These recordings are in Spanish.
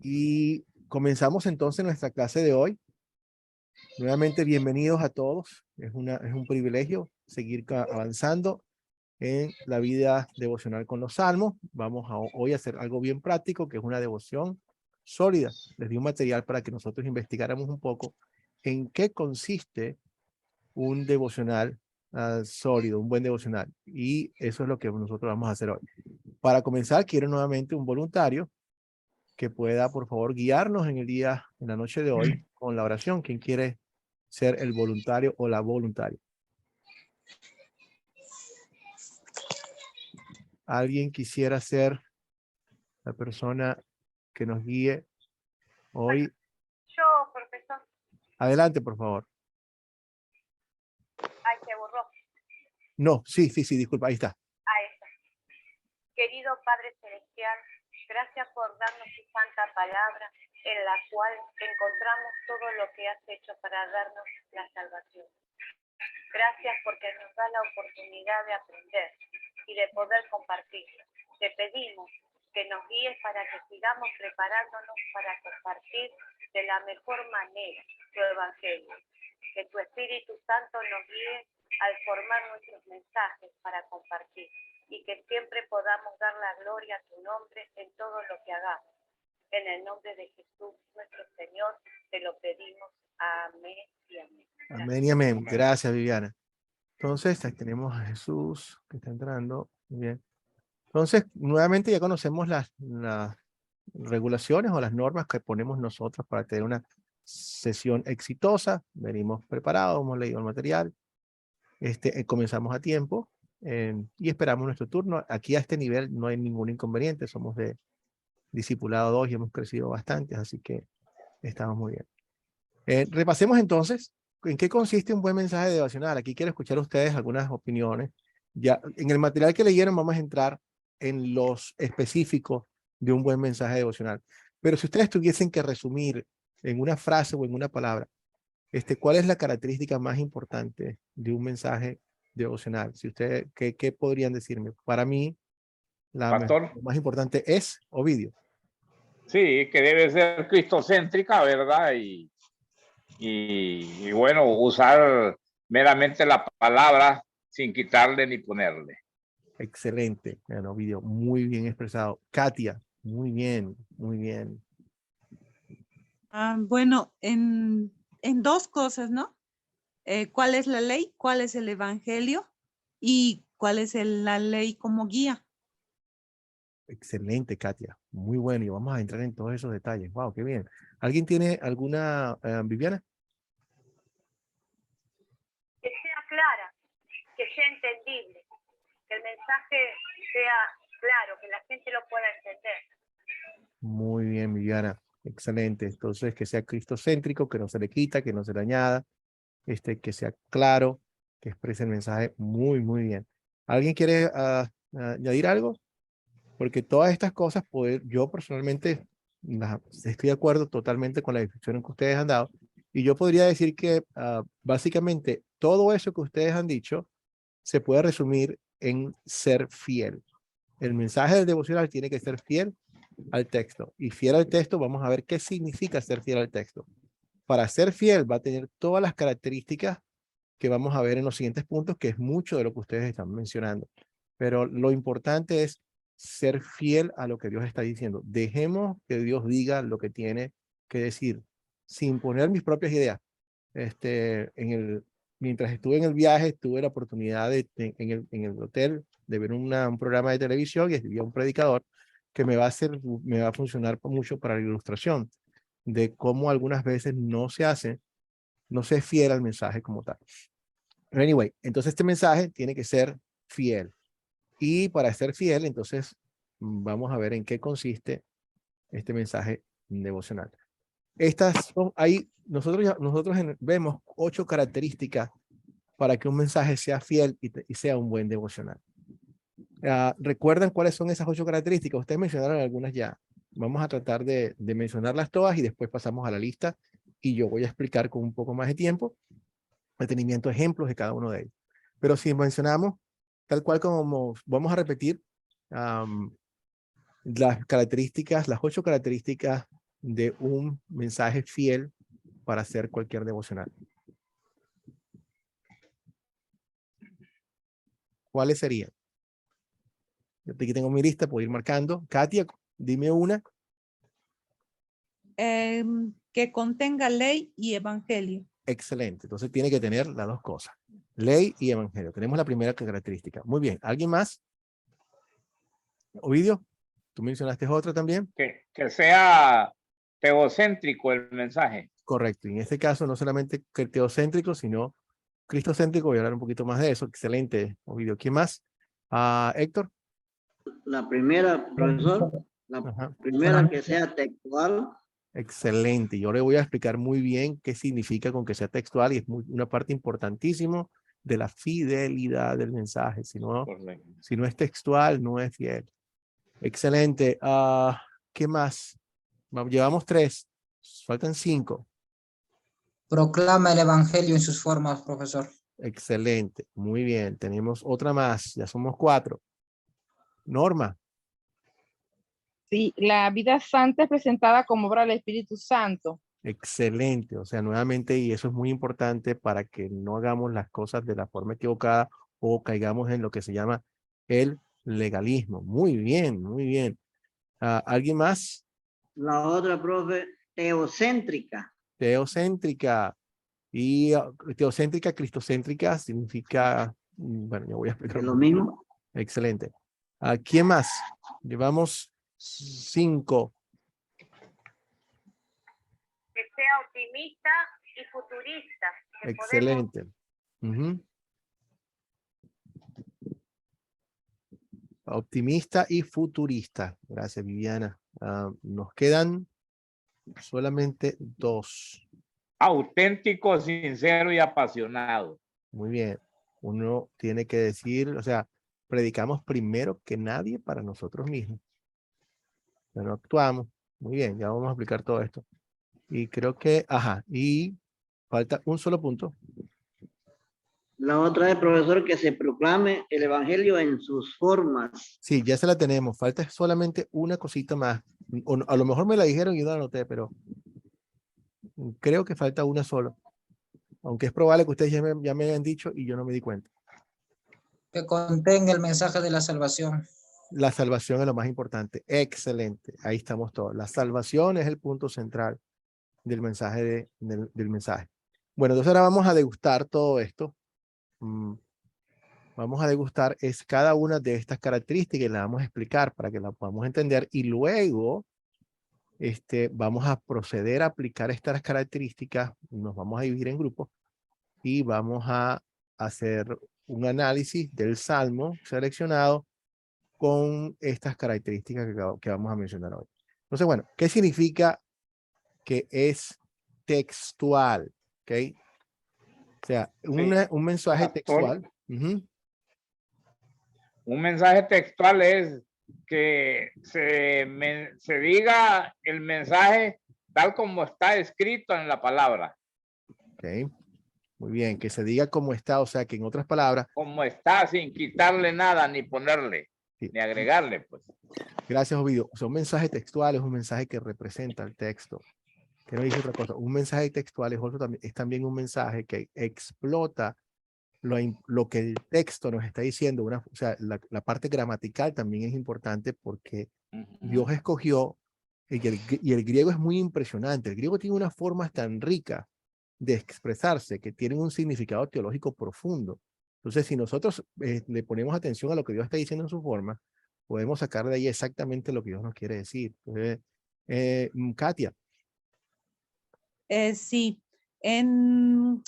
Y comenzamos entonces nuestra clase de hoy. Nuevamente, bienvenidos a todos. Es un privilegio seguir avanzando en la vida devocional con los salmos. Vamos hoy a hacer algo bien práctico, que es una devoción sólida. Les di un material para que nosotros investigáramos un poco en qué consiste un devocional sólido, un buen devocional. Y eso es lo que nosotros vamos a hacer hoy. Para comenzar, quiero nuevamente un voluntario que pueda, por favor, guiarnos en la noche de hoy, con la oración. ¿Quién quiere ser el voluntario o la voluntaria? ¿Alguien quisiera ser la persona que nos guíe hoy? Yo, profesor. Adelante, por favor. Ay, se borró. No, sí, disculpa, ahí está. Ahí está. Querido Padre Celestial, gracias por darnos tu santa palabra, en la cual encontramos todo lo que has hecho para darnos la salvación. Gracias porque nos da la oportunidad de aprender y de poder compartir. Te pedimos que nos guíes para que sigamos preparándonos para compartir de la mejor manera tu evangelio. Que tu Espíritu Santo nos guíe al formar nuestros mensajes para compartir y que siempre podamos dar la gloria a tu nombre en todo lo que hagamos. En el nombre de Jesús, nuestro Señor, te lo pedimos. Amén y amén. Amén y amén. Gracias, Viviana. Entonces, ahí tenemos a Jesús que está entrando. Muy bien. Entonces, nuevamente ya conocemos las regulaciones o las normas que ponemos nosotros para tener una sesión exitosa. Venimos preparados, hemos leído el material, comenzamos a tiempo y esperamos nuestro turno. Aquí a este nivel no hay ningún inconveniente, somos de discipulado 2 y hemos crecido bastante, así que estamos muy bien. Repasemos entonces en qué consiste un buen mensaje devocional. Aquí quiero escuchar a ustedes algunas opiniones. Ya en el material que leyeron vamos a entrar en los específicos de un buen mensaje devocional. Pero si ustedes tuviesen que resumir en una frase o en una palabra, ¿cuál es la característica más importante de un mensaje devocional? Si ustedes, ¿qué podrían decirme? Para mí, Pastor, lo más importante es Ovidio. sí, que debe ser cristocéntrica, ¿verdad? Y bueno, usar meramente la palabra sin quitarle ni ponerle. Excelente, bueno, Ovidio, muy bien expresado. Katia, muy bien, muy bien. Bueno, en dos cosas, ¿no? ¿Cuál es la ley? ¿Cuál es el evangelio? ¿Y cuál es la ley como guía? Excelente, Katia. Muy bueno. Y vamos a entrar en todos esos detalles. Wow, qué bien. ¿Alguien tiene alguna, Viviana? Que sea clara, que sea entendible, que el mensaje sea claro, que la gente lo pueda entender. Muy bien, Viviana. Excelente. Entonces, que sea cristocéntrico, que no se le quita, que no se le añada, que sea claro, que exprese el mensaje muy, muy bien. ¿Alguien quiere añadir algo? Porque todas estas cosas, yo personalmente estoy de acuerdo totalmente con la descripción que ustedes han dado. Y yo podría decir que básicamente todo eso que ustedes han dicho se puede resumir en ser fiel. El mensaje del devocional tiene que ser fiel al texto. Y fiel al texto, vamos a ver qué significa ser fiel al texto. Para ser fiel va a tener todas las características que vamos a ver en los siguientes puntos, que es mucho de lo que ustedes están mencionando. Pero lo importante es ser fiel a lo que Dios está diciendo. Dejemos que Dios diga lo que tiene que decir, sin poner mis propias ideas. Mientras estuve en el viaje, tuve la oportunidad en el hotel de ver un programa de televisión y había un predicador que me va a funcionar mucho para la ilustración de cómo algunas veces no se es fiel al mensaje como tal. Anyway, entonces este mensaje tiene que ser fiel. Y para ser fiel, entonces vamos a ver en qué consiste este mensaje devocional. Nosotros vemos 8 características para que un mensaje sea fiel y sea un buen devocional. ¿Recuerdan cuáles son esas 8 características? Ustedes mencionaron algunas ya. Vamos a tratar de mencionarlas todas y después pasamos a la lista y yo voy a explicar con un poco más de tiempo, detenimiento, ejemplos de cada uno de ellos. Pero si mencionamos, tal cual como vamos a repetir las 8 características de un mensaje fiel para hacer cualquier devocional? ¿Cuáles serían? Yo aquí tengo mi lista, puedo ir marcando. Katia, dime una. Que contenga ley y evangelio. Excelente. Entonces tiene que tener las dos cosas. Ley y evangelio. Tenemos la primera característica. Muy bien. ¿Alguien más? Ovidio, tú mencionaste otra también. Que sea teocéntrico el mensaje. Correcto. Y en este caso no solamente teocéntrico, sino cristocéntrico. Voy a hablar un poquito más de eso. Excelente, Ovidio. ¿Quién más? Héctor. La primera, profesor, la Ajá. primera que sea textual. Excelente. Yo le voy a explicar muy bien qué significa con que sea textual y es una parte importantísima de la fidelidad del mensaje. Si no es textual, no es fiel. Excelente. ¿Qué más? Llevamos 3. Faltan 5. Proclama el evangelio en sus formas, profesor. Excelente. Muy bien. Tenemos otra más. Ya somos 4. Norma. Sí, la vida santa es presentada como obra del Espíritu Santo. Excelente. O sea, nuevamente, y eso es muy importante para que no hagamos las cosas de la forma equivocada o caigamos en lo que se llama el legalismo. Muy bien, muy bien. ¿Alguien más? La otra, profe, teocéntrica. Teocéntrica. Y teocéntrica, cristocéntrica significa, bueno, ya voy a explicar. ¿Es lo mismo? Excelente. ¿Quién más? Llevamos 5. Que sea optimista y futurista. Que Excelente. Optimista y futurista. Gracias, Viviana. Nos quedan solamente 2. Auténtico, sincero y apasionado. Muy bien. Uno tiene que decir, o sea, predicamos primero que nadie para nosotros mismos. Pero no actuamos. Muy bien, ya vamos a explicar todo esto. Y creo que, y falta un solo punto. La otra es, profesor, que se proclame el evangelio en sus formas. Sí, ya se la tenemos. Falta solamente una cosita más. O, a lo mejor me la dijeron y yo la anoté, pero creo que falta una sola. Aunque es probable que ustedes ya me hayan dicho y yo no me di cuenta. Que contenga el mensaje de la salvación. La salvación es lo más importante. Excelente. Ahí estamos todos. La salvación es el punto central del mensaje. Del mensaje. Bueno, entonces ahora vamos a degustar todo esto. Vamos a degustar cada una de estas características y las vamos a explicar para que las podamos entender. Y luego vamos a proceder a aplicar estas características. Nos vamos a dividir en grupos y vamos a hacer un análisis del salmo seleccionado con estas características que vamos a mencionar hoy. Entonces, bueno, ¿qué significa que es textual? ¿Ok? O sea, un mensaje textual. Un mensaje textual es que se diga el mensaje tal como está escrito en la palabra. Ok, muy bien, que se diga como está, o sea, que en otras palabras. Como está, sin quitarle nada, ni ponerle, ni agregarle, pues. Gracias, Ovidio. O sea, un mensaje textual es un mensaje que representa el texto. Que no dice otra cosa. Un mensaje textual es también un mensaje que explota lo que el texto nos está diciendo. O sea, la parte gramatical también es importante porque Dios escogió, y el griego es muy impresionante. El griego tiene unas formas tan ricas de expresarse que tienen un significado teológico profundo. Entonces, si nosotros le ponemos atención a lo que Dios está diciendo en su forma, podemos sacar de ahí exactamente lo que Dios nos quiere decir. Entonces, Katia. Sí, en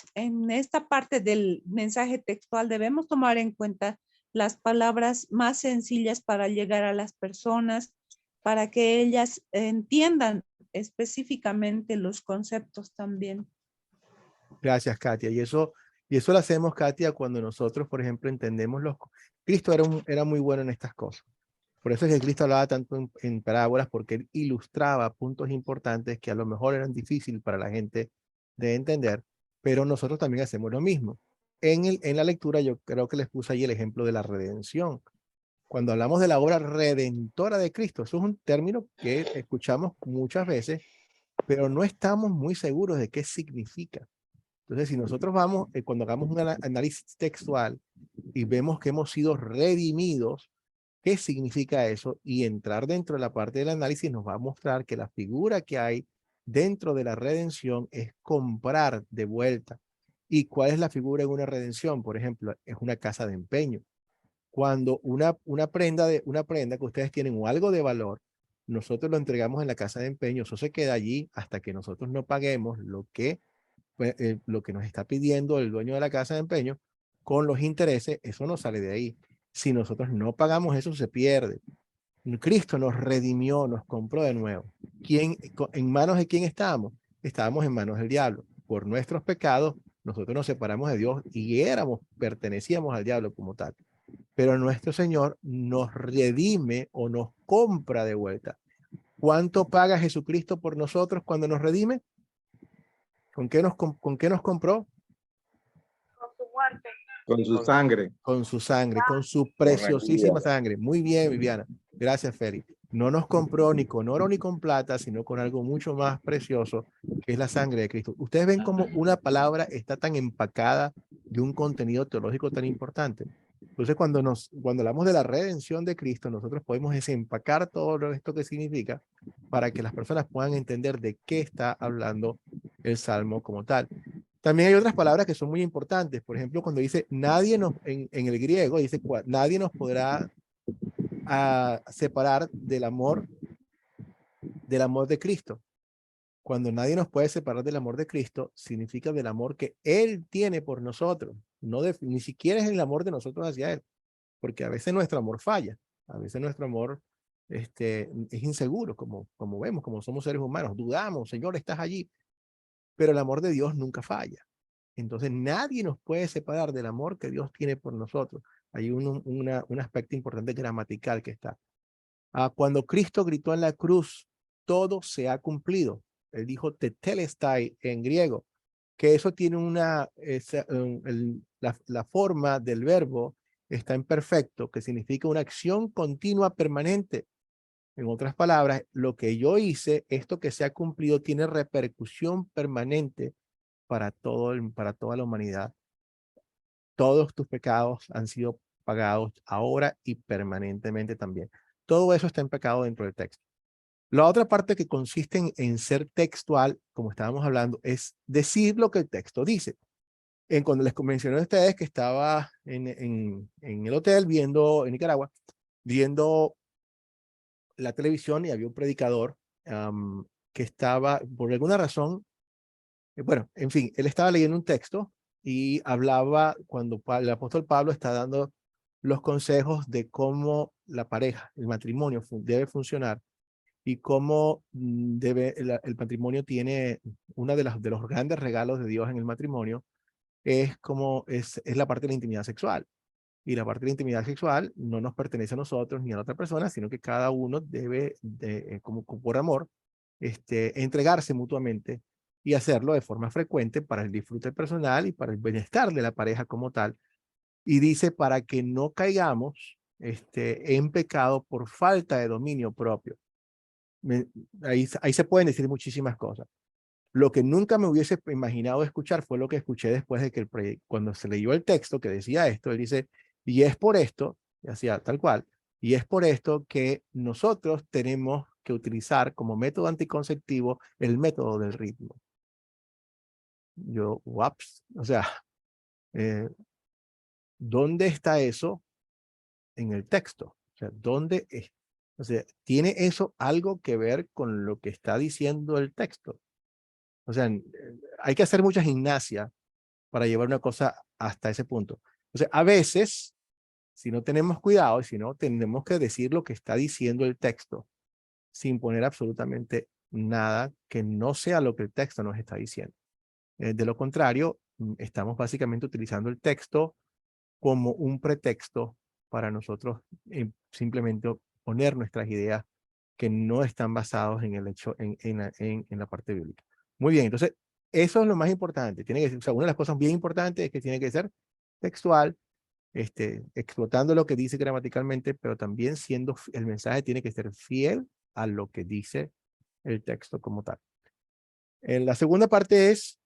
esta parte del mensaje textual debemos tomar en cuenta las palabras más sencillas para llegar a las personas, para que ellas entiendan específicamente los conceptos también. Gracias, Katia. Y eso lo hacemos, Katia, cuando nosotros, por ejemplo, entendemos Cristo era muy bueno en estas cosas. Por eso es que Cristo hablaba tanto en parábolas, porque él ilustraba puntos importantes que a lo mejor eran difíciles para la gente de entender, pero nosotros también hacemos lo mismo. En la lectura yo creo que les puse ahí el ejemplo de la redención. Cuando hablamos de la obra redentora de Cristo, eso es un término que escuchamos muchas veces pero no estamos muy seguros de qué significa. Entonces, si nosotros vamos, cuando hagamos un análisis textual y vemos que hemos sido redimidos, ¿qué significa eso? Y entrar dentro de la parte del análisis nos va a mostrar que la figura que hay dentro de la redención es comprar de vuelta. ¿Y cuál es la figura en una redención? Por ejemplo, es una casa de empeño. Cuando una prenda que ustedes tienen o algo de valor, nosotros lo entregamos en la casa de empeño, eso se queda allí hasta que nosotros no paguemos lo que nos está pidiendo el dueño de la casa de empeño con los intereses, eso no sale de ahí. Si nosotros no pagamos eso, se pierde. Cristo nos redimió, nos compró de nuevo. ¿En manos de quién estábamos? Estábamos en manos del diablo. Por nuestros pecados, nosotros nos separamos de Dios y pertenecíamos al diablo como tal. Pero nuestro Señor nos redime o nos compra de vuelta. ¿Cuánto paga Jesucristo por nosotros cuando nos redime? ¿Con qué nos compró? Con su muerte. Con su sangre. Con su sangre, con su preciosísima sangre. Muy bien, Viviana. Gracias, Félix. No nos compró ni con oro ni con plata, sino con algo mucho más precioso, que es la sangre de Cristo. Ustedes ven cómo una palabra está tan empacada de un contenido teológico tan importante. Entonces, cuando hablamos de la redención de Cristo, nosotros podemos desempacar todo esto que significa para que las personas puedan entender de qué está hablando el Salmo como tal. También hay otras palabras que son muy importantes. Por ejemplo, cuando dice nadie en el griego, dice nadie nos podrá separar del amor de Cristo. Cuando nadie nos puede separar del amor de Cristo, significa del amor que Él tiene por nosotros. Ni siquiera es el amor de nosotros hacia Él, porque a veces nuestro amor falla. A veces nuestro amor es inseguro, como vemos, como somos seres humanos. Dudamos, Señor, estás allí. Pero el amor de Dios nunca falla. Entonces nadie nos puede separar del amor que Dios tiene por nosotros. Hay un aspecto importante gramatical que está. Cuando Cristo gritó en la cruz, todo se ha cumplido. Él dijo tetelestai en griego, que eso tiene la forma del verbo está en perfecto, que significa una acción continua permanente. En otras palabras, lo que yo hice, esto que se ha cumplido, tiene repercusión permanente para toda la humanidad. Todos tus pecados han sido pagados ahora y permanentemente también. Todo eso está empacado dentro del texto. La otra parte que consiste en ser textual, como estábamos hablando, es decir lo que el texto dice. Cuando les mencioné a ustedes que estaba en el hotel en Nicaragua, viendo la televisión y había un predicador que estaba, por alguna razón, bueno, en fin, él estaba leyendo un texto y hablaba cuando el apóstol Pablo está dando los consejos de cómo la pareja, el matrimonio debe funcionar y cómo el matrimonio tiene uno de los grandes regalos de Dios en el matrimonio es la parte de la intimidad sexual. Y la parte de la intimidad sexual no nos pertenece a nosotros ni a la otra persona, sino que cada uno debe, como por amor, entregarse mutuamente y hacerlo de forma frecuente para el disfrute personal y para el bienestar de la pareja como tal. Y dice para que no caigamos en pecado por falta de dominio propio. Ahí se pueden decir muchísimas cosas. Lo que nunca me hubiese imaginado escuchar fue lo que escuché después de que cuando se leyó el texto que decía esto, él dice, y es por esto, y hacía tal cual, y es por esto que nosotros tenemos que utilizar como método anticonceptivo el método del ritmo. O sea, ¿dónde está eso en el texto? O sea, ¿dónde es? O sea, ¿tiene eso algo que ver con lo que está diciendo el texto? O sea, hay que hacer mucha gimnasia para llevar una cosa hasta ese punto. O sea, a veces, si no tenemos cuidado, si no, tenemos que decir lo que está diciendo el texto, sin poner absolutamente nada que no sea lo que el texto nos está diciendo. De lo contrario, estamos básicamente utilizando el texto como un pretexto para nosotros simplemente poner nuestras ideas que no están basados en el hecho, en la parte bíblica. Muy bien, entonces, eso es lo más importante. O sea, una de las cosas bien importantes es que tiene que ser textual, explotando lo que dice gramaticalmente, pero también el mensaje tiene que ser fiel a lo que dice el texto como tal. En la segunda parte es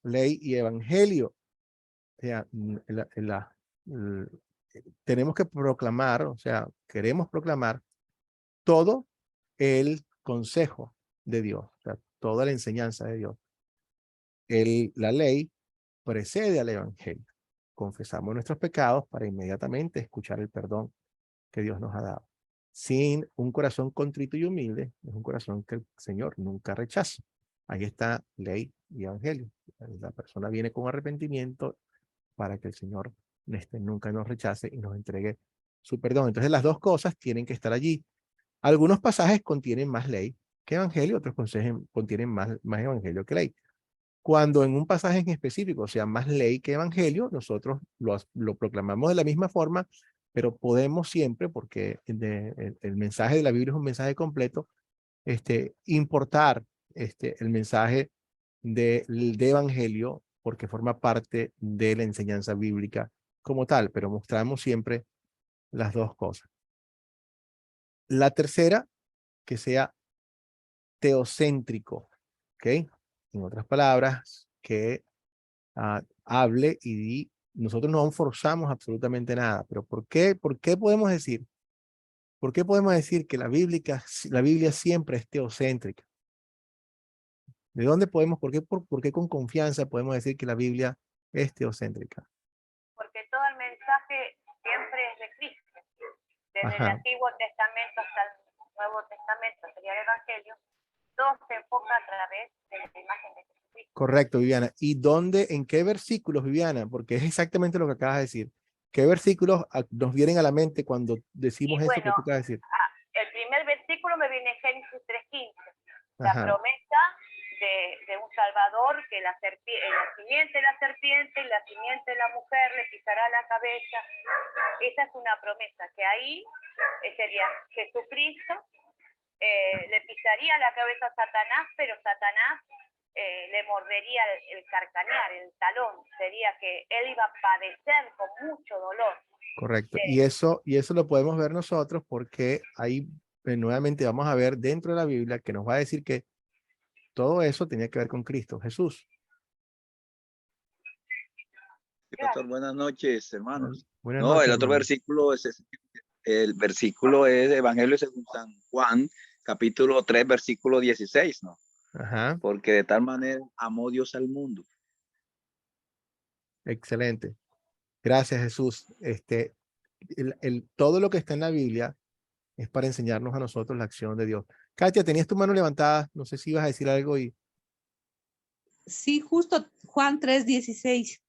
ley y evangelio. O sea, l- tenemos que proclamar, o sea, queremos proclamar todo el consejo de Dios, o sea, toda la enseñanza de Dios. La ley precede al evangelio. Confesamos nuestros pecados para inmediatamente escuchar el perdón que Dios nos ha dado. Sin un corazón contrito y humilde, es un corazón que el Señor nunca rechaza. Ahí está ley y evangelio. La persona viene con arrepentimiento para que el Señor nunca nos rechace y nos entregue su perdón. Entonces las dos cosas tienen que estar allí. Algunos pasajes contienen más ley que evangelio, otros contienen más evangelio que ley. Cuando en un pasaje en específico, o sea, más ley que evangelio, nosotros lo proclamamos de la misma forma, pero podemos siempre, porque el mensaje de la Biblia es un mensaje completo, importar el mensaje de evangelio, porque forma parte de la enseñanza bíblica como tal, pero mostramos siempre las dos cosas. La tercera, que sea teocéntrico, ¿ok? En otras palabras, que hable y nosotros no forzamos absolutamente nada. Pero ¿por qué podemos decir? ¿Por qué podemos decir que la Biblia siempre es teocéntrica? ¿De dónde podemos, por qué con confianza podemos decir que la Biblia es teocéntrica? Porque todo el mensaje siempre es de Cristo. Desde el Ajá, Antiguo Testamento hasta el Nuevo Testamento, sería el Evangelio, todo se enfoca a través de la imagen de Jesucristo. correcto, Viviana. ¿Y en qué versículos, Viviana? Porque es exactamente lo que acabas de decir. ¿Qué versículos nos vienen a la mente cuando decimos Y eso que bueno, tú acabas de decir? el primer versículo me viene en Génesis 3:15, la Ajá, promesa de un Salvador, que la simiente de la serpiente y la simiente de la mujer le pisará la cabeza. Esa es una promesa, que ahí sería Jesucristo, le pisaría la cabeza a Satanás, pero Satanás le mordería el carcañar, el talón. Sería que él iba a padecer con mucho dolor. correcto. Y eso lo podemos ver nosotros porque ahí nuevamente vamos a ver dentro de la Biblia que nos va a decir que todo eso tenía que ver con Cristo, Jesús. Sí, pastor, buenas noches, hermanos. Buenas No, noches, el otro hermano. versículo el versículo es Evangelio según San Juan, capítulo 3, versículo 16, ¿no? Ajá, Porque de tal manera amó Dios al mundo. excelente. Gracias, Jesús. Todo lo que está en la Biblia es para enseñarnos a nosotros la acción de Dios. Katia, tenías tu mano levantada. No sé si ibas a decir algo y... Sí, justo Juan 3:16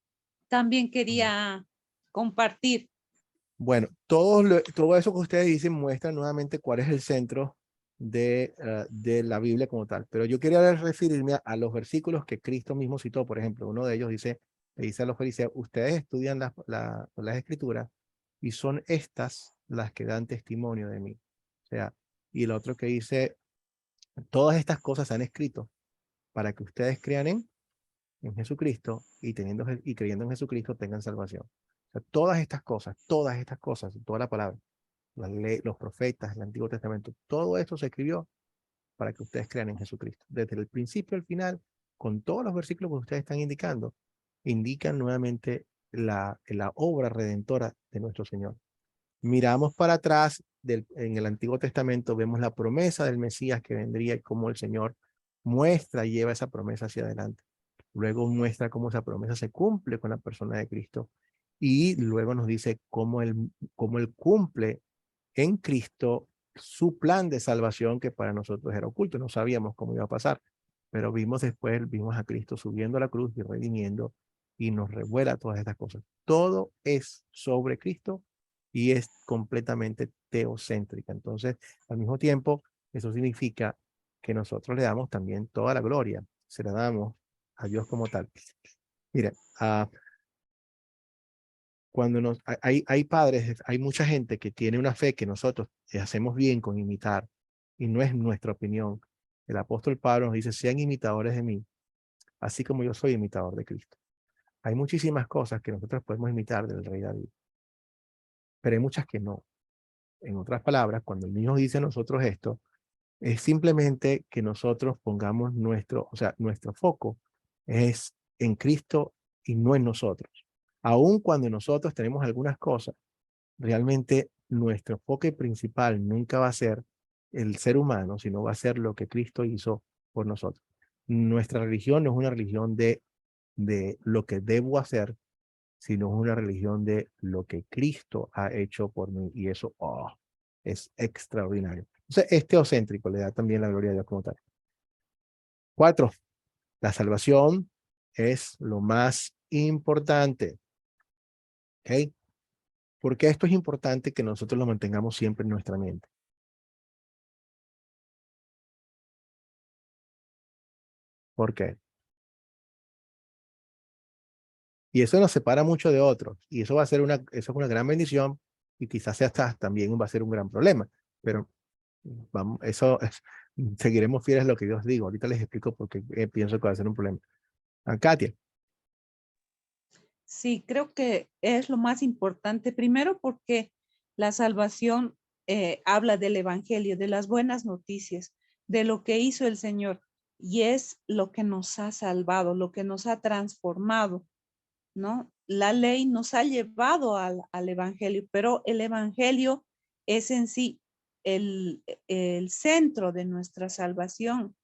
también quería compartir. Bueno, todo eso que ustedes dicen muestra nuevamente cuál es el centro de la Biblia como tal. Pero yo quería referirme a los versículos que Cristo mismo citó. Por ejemplo, uno de ellos le dice a los fariseos, ustedes estudian las escrituras y son estas las que dan testimonio de mí. O sea, y el otro que dice, todas estas cosas se han escrito para que ustedes crean en Jesucristo y creyendo en Jesucristo tengan salvación. O sea, todas estas cosas, toda la palabra, la ley, los profetas, el Antiguo Testamento, todo esto se escribió para que ustedes crean en Jesucristo. Desde el principio al final, con todos los versículos que ustedes están indicando, indican nuevamente la obra redentora de nuestro Señor. Miramos para atrás en el Antiguo Testamento, vemos la promesa del Mesías que vendría y cómo el Señor muestra y lleva esa promesa hacia adelante. Luego muestra cómo esa promesa se cumple con la persona de Cristo y luego nos dice cómo él cumple en Cristo su plan de salvación que para nosotros era oculto. No sabíamos cómo iba a pasar, pero vimos a Cristo subiendo a la cruz y redimiendo y nos revuela todas estas cosas. Todo es sobre Cristo y es completamente teocéntrica. Entonces, al mismo tiempo, eso significa que nosotros le damos también toda la gloria, se la damos a Dios como tal. Mira, cuando hay padres, hay mucha gente que tiene una fe que nosotros hacemos bien con imitar y no es nuestra opinión. El apóstol Pablo nos dice, sean imitadores de mí, así como yo soy imitador de Cristo. Hay muchísimas cosas que nosotros podemos imitar del rey David, pero hay muchas que no. En otras palabras, cuando el niño dice a nosotros esto, Es simplemente que nosotros pongamos nuestro foco es en Cristo y no en nosotros. Aun cuando nosotros tenemos algunas cosas, realmente nuestro enfoque principal nunca va a ser el ser humano, sino va a ser lo que Cristo hizo por nosotros. Nuestra religión no es una religión de lo que debo hacer, sino es una religión de lo que Cristo ha hecho por mí. Y eso es extraordinario. Entonces, es teocéntrico, le da también la gloria a Dios como tal. 4. La salvación es lo más importante. ¿Ok? Porque esto es importante que nosotros lo mantengamos siempre en nuestra mente. ¿Por qué? Y eso nos separa mucho de otros. Y eso va a ser eso es una gran bendición y quizás también va a ser un gran problema. Pero vamos, seguiremos fieles a lo que Dios diga. Ahorita les explico por qué pienso que va a ser un problema. Katia. Sí, creo que es lo más importante. Primero porque la salvación habla del evangelio, de las buenas noticias, de lo que hizo el Señor. Y es lo que nos ha salvado, lo que nos ha transformado, ¿no? La ley nos ha llevado al evangelio, pero el evangelio es en sí el centro de nuestra salvación.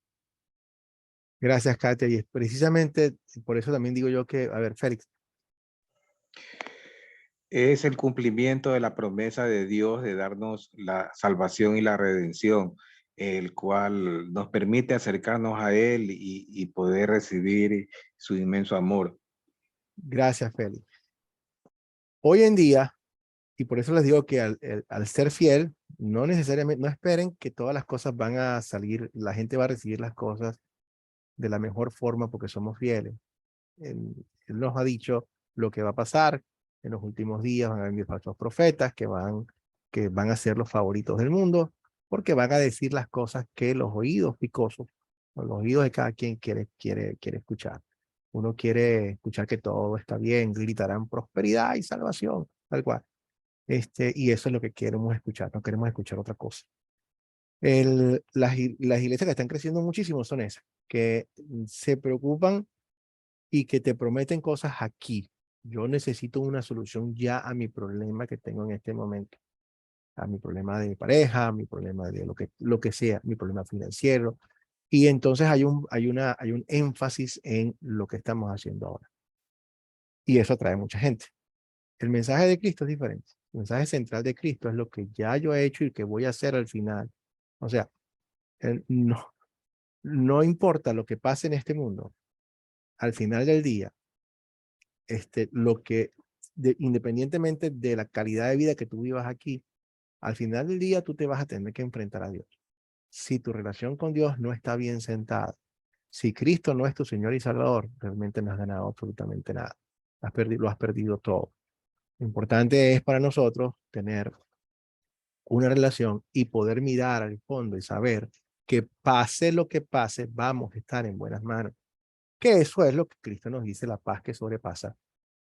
Gracias, Katia. Y es precisamente por eso también digo yo que, a ver, Félix. Es el cumplimiento de la promesa de Dios de darnos la salvación y la redención, el cual nos permite acercarnos a Él y poder recibir su inmenso amor. Gracias, Félix. Hoy en día, y por eso les digo que al ser fiel, no necesariamente, no esperen que todas las cosas van a salir, la gente va a recibir las cosas de la mejor forma porque somos fieles. Él nos ha dicho lo que va a pasar en los últimos días, van a venir falsos profetas que van a ser los favoritos del mundo, porque van a decir las cosas que los oídos picosos, o los oídos de cada quien quiere escuchar. Uno quiere escuchar que todo está bien, gritarán prosperidad y salvación, tal cual. Y eso es lo que queremos escuchar, no queremos escuchar otra cosa. Las iglesias que están creciendo muchísimo son esas, que se preocupan y que te prometen cosas aquí. Yo necesito una solución ya a mi problema que tengo en este momento. A mi problema de pareja, a mi problema de lo que sea, mi problema financiero. Y entonces hay un énfasis en lo que estamos haciendo ahora. Y eso atrae mucha gente. El mensaje de Cristo es diferente. El mensaje central de Cristo es lo que ya yo he hecho y que voy a hacer al final. O sea, no importa lo que pase en este mundo, al final del día, independientemente de la calidad de vida que tú vivas aquí, al final del día tú te vas a tener que enfrentar a Dios. Si tu relación con Dios no está bien sentada, si Cristo no es tu Señor y Salvador, realmente no has ganado absolutamente nada. Lo has perdido todo. Lo importante es para nosotros tener una relación y poder mirar al fondo y saber que pase lo que pase, vamos a estar en buenas manos. Que eso es lo que Cristo nos dice, la paz que sobrepasa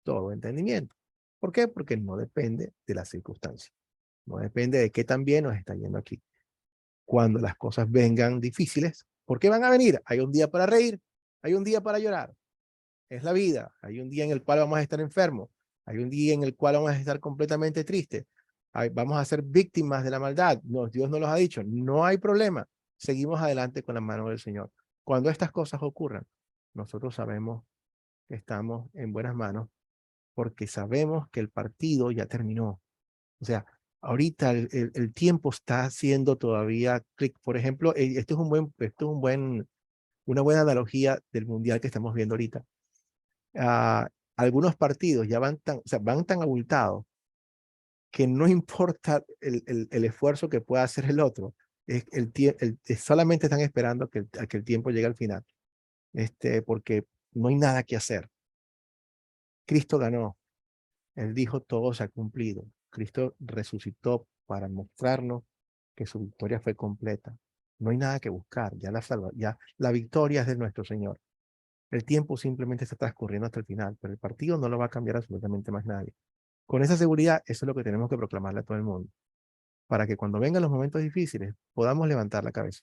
todo entendimiento. ¿Por qué? Porque no depende de las circunstancias. No depende de qué tan bien nos está yendo aquí. Cuando las cosas vengan difíciles, ¿por qué van a venir? Hay un día para reír, hay un día para llorar. Es la vida. Hay un día en el cual vamos a estar enfermos. Hay un día en el cual vamos a estar completamente tristes. Vamos a ser víctimas de la maldad. No, Dios nos lo ha dicho. No hay problema. Seguimos adelante con la mano del Señor. Cuando estas cosas ocurran, nosotros sabemos que estamos en buenas manos porque sabemos que el partido ya terminó. O sea, ahorita el tiempo está haciendo todavía clic. Por ejemplo, una buena analogía del mundial que estamos viendo ahorita. Algunos partidos ya van tan abultados que no importa el esfuerzo que pueda hacer el otro, solamente están esperando a que el tiempo llegue al final, porque no hay nada que hacer. Cristo ganó, Él dijo todo se ha cumplido, Cristo resucitó para mostrarnos que su victoria fue completa, no hay nada que buscar, ya la victoria es de nuestro Señor. El tiempo simplemente está transcurriendo hasta el final, pero el partido no lo va a cambiar absolutamente más nadie. Con esa seguridad, eso es lo que tenemos que proclamarle a todo el mundo, para que cuando vengan los momentos difíciles podamos levantar la cabeza.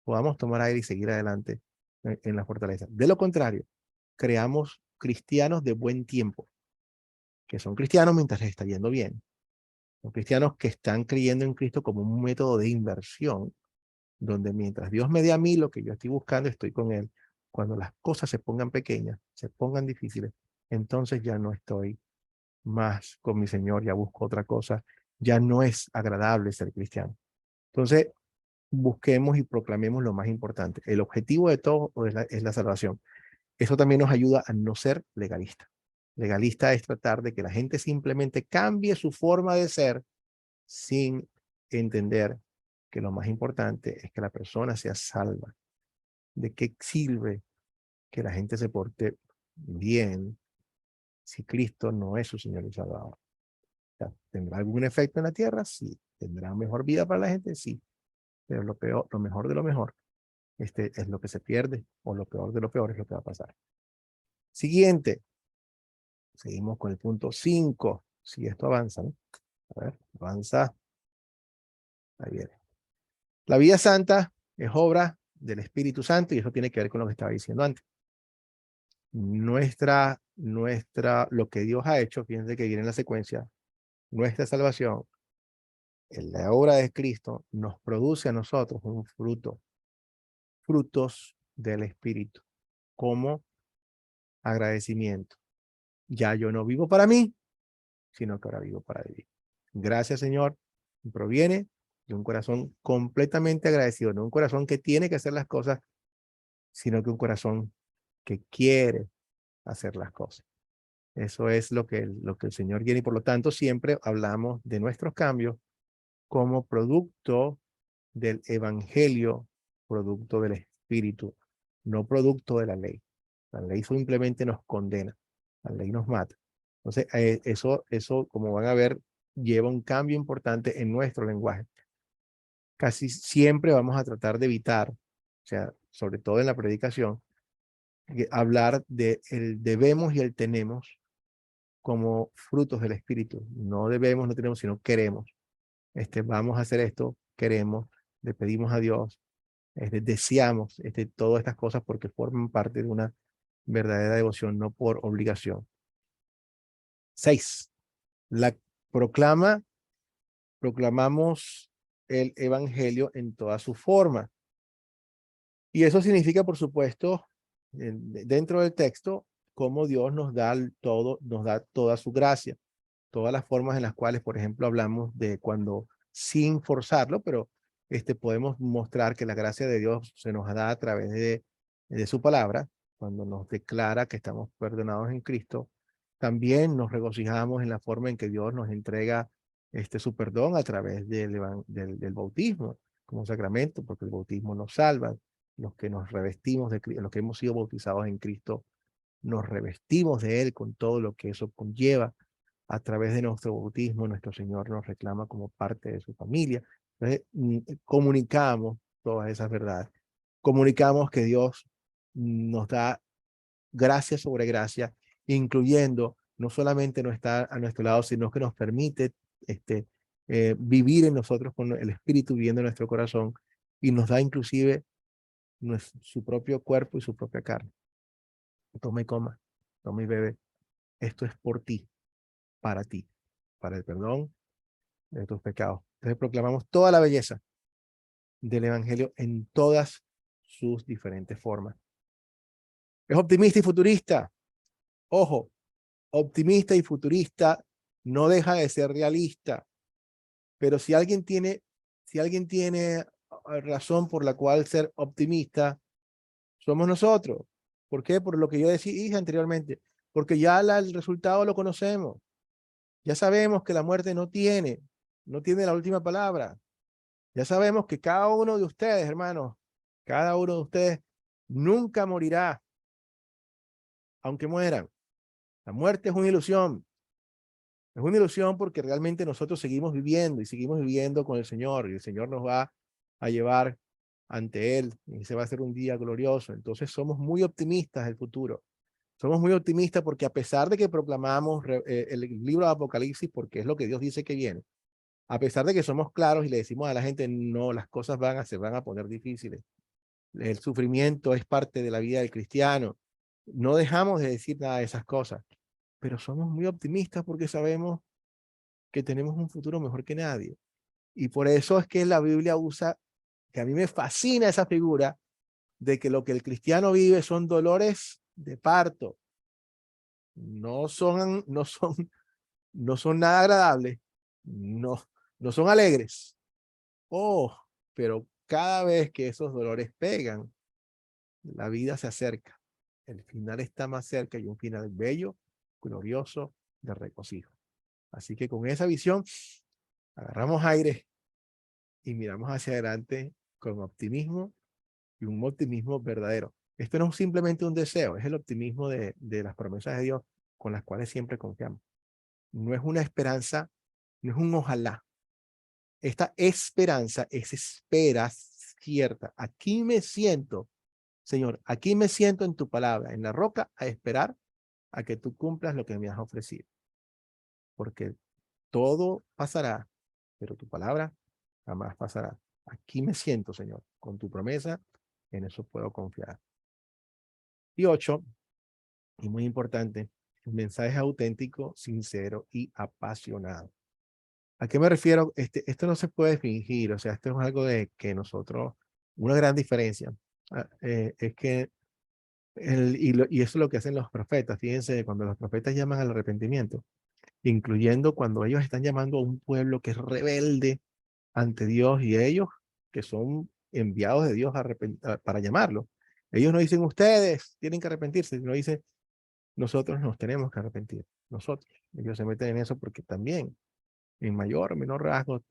podamos tomar aire y seguir adelante en la fortaleza. De lo contrario, creamos cristianos de buen tiempo, que son cristianos mientras les está yendo bien. Son cristianos que están creyendo en Cristo como un método de inversión, donde mientras Dios me dé a mí lo que yo estoy buscando, estoy con Él. Cuando las cosas se pongan pequeñas, se pongan difíciles, entonces ya no estoy más con mi Señor, ya busco otra cosa, ya no es agradable ser cristiano. Entonces, busquemos y proclamemos lo más importante. El objetivo de todo es la salvación. Eso también nos ayuda a no ser legalista. Legalista es tratar de que la gente simplemente cambie su forma de ser sin entender que lo más importante es que la persona sea salva. ¿De qué sirve que la gente se porte bien si Cristo no es su Señor y Salvador? O sea, ¿tendrá algún efecto en la tierra? Sí. ¿Tendrá mejor vida para la gente? Sí. Pero lo peor, lo mejor de lo mejor, es lo que se pierde, o lo peor de lo peor es lo que va a pasar. Siguiente. Seguimos con el punto 5. Si esto avanza, ¿no? A ver, avanza. Ahí viene. La vida santa es obra del Espíritu Santo y eso tiene que ver con lo que estaba diciendo antes. Lo que Dios ha hecho, fíjense que viene en la secuencia, nuestra salvación, en la obra de Cristo, nos produce a nosotros un fruto, frutos del Espíritu, como agradecimiento. Ya yo no vivo para mí, sino que ahora vivo para Dios. Gracias, Señor, proviene de un corazón completamente agradecido, no un corazón que tiene que hacer las cosas, sino que un corazón que quiere hacer las cosas. Eso es lo que el Señor quiere, y por lo tanto siempre hablamos de nuestros cambios como producto del Evangelio, producto del Espíritu, no producto de la ley. La ley simplemente nos condena, la ley nos mata. Entonces, eso, como van a ver, lleva un cambio importante en nuestro lenguaje. Casi siempre vamos a tratar de evitar, o sea, sobre todo en la predicación, hablar de el debemos y el tenemos como frutos del Espíritu. No debemos, no tenemos, sino queremos. Vamos a hacer esto, queremos, le pedimos a Dios, deseamos todas estas cosas porque forman parte de una verdadera devoción, no por obligación. 6. Proclamamos el Evangelio en toda su forma. Y eso significa, por supuesto, dentro del texto, cómo Dios nos da toda su gracia, todas las formas en las cuales, por ejemplo, hablamos de cuando, sin forzarlo, pero podemos mostrar que la gracia de Dios se nos da a través de su palabra, cuando nos declara que estamos perdonados en Cristo. También nos regocijamos en la forma en que Dios nos entrega su perdón a través del bautismo como sacramento, porque el bautismo nos salva. Los que nos revestimos de Cristo, los que hemos sido bautizados en Cristo, nos revestimos de Él con todo lo que eso conlleva. A través de nuestro bautismo, nuestro Señor nos reclama como parte de su familia. Entonces, comunicamos todas esas verdades. Comunicamos que Dios nos da gracia sobre gracia, incluyendo no solamente no estar a nuestro lado, sino que nos permite vivir en nosotros con el Espíritu viviendo en nuestro corazón, y nos da inclusive su propio cuerpo y su propia carne. Toma y coma, toma y bebe. Esto es por ti, para el perdón de tus pecados. Entonces proclamamos toda la belleza del Evangelio en todas sus diferentes formas. Es optimista y futurista. Ojo, optimista y futurista no deja de ser realista. Pero si alguien tiene razón por la cual ser optimista, somos nosotros. ¿Por qué? Por lo que yo dije anteriormente. Porque ya el resultado lo conocemos. Ya sabemos que la muerte no tiene la última palabra. Ya sabemos que cada uno de ustedes, hermanos, cada uno de ustedes nunca morirá, aunque mueran. La muerte es una ilusión. Es una ilusión porque realmente nosotros seguimos viviendo y seguimos viviendo con el Señor, y el Señor nos va a llevar ante Él y se va a hacer un día glorioso. Entonces somos muy optimistas del futuro. Somos muy optimistas porque a pesar de que proclamamos el libro de Apocalipsis, porque es lo que Dios dice que viene, a pesar de que somos claros y le decimos a la gente, no, las cosas se van a poner difíciles. el sufrimiento es parte de la vida del cristiano. No dejamos de decir nada de esas cosas, pero somos muy optimistas porque sabemos que tenemos un futuro mejor que nadie. Y por eso es que la Biblia usa, que a mí me fascina esa figura, de que lo que el cristiano vive son dolores de parto. No son nada agradables, no son alegres. Oh, pero cada vez que esos dolores pegan, la vida se acerca. El final está más cerca y un final bello, glorioso, de regocijo. Así que con esa visión, agarramos aire y miramos hacia adelante con optimismo y un optimismo verdadero. Esto no es simplemente un deseo, es el optimismo de las promesas de Dios con las cuales siempre confiamos. No es una esperanza, no es un ojalá. Esta esperanza es espera cierta. Aquí me siento, Señor, aquí me siento en tu palabra, en la roca, a esperar a que tú cumplas lo que me has ofrecido. Porque todo pasará, pero tu palabra jamás pasará. Aquí me siento, Señor, con tu promesa, en eso puedo confiar. Y 8, y muy importante, el mensaje auténtico, sincero y apasionado. ¿A qué me refiero? Esto no se puede fingir, o sea, esto es algo de que nosotros, una gran diferencia, es que, y eso es lo que hacen los profetas, fíjense, cuando los profetas llaman al arrepentimiento, incluyendo cuando ellos están llamando a un pueblo que es rebelde ante Dios y ellos que son enviados de Dios para llamarlo. Ellos no dicen ustedes tienen que arrepentirse, sino dicen nosotros nos tenemos que arrepentir, nosotros. Ellos se meten en eso porque también, en mayor o menor rasgo,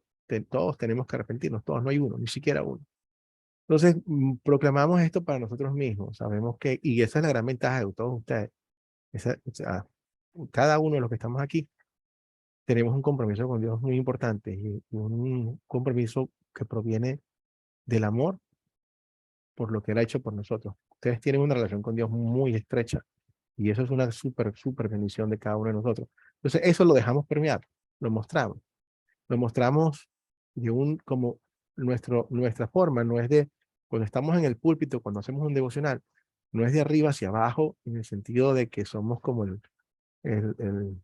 todos tenemos que arrepentirnos, todos, no hay uno, ni siquiera uno. Entonces, proclamamos esto para nosotros mismos, sabemos que, y esa es la gran ventaja de todos ustedes, o sea, cada uno de los que estamos aquí, tenemos un compromiso con Dios muy importante, y un compromiso que proviene del amor por lo que Él ha hecho por nosotros. Ustedes tienen una relación con Dios muy estrecha, y eso es una súper bendición de cada uno de nosotros. Entonces, eso lo dejamos permear, lo mostramos. Lo mostramos de como nuestra forma, no es de, cuando estamos en el púlpito, cuando hacemos un devocional, no es de arriba hacia abajo, en el sentido de que somos como el, el,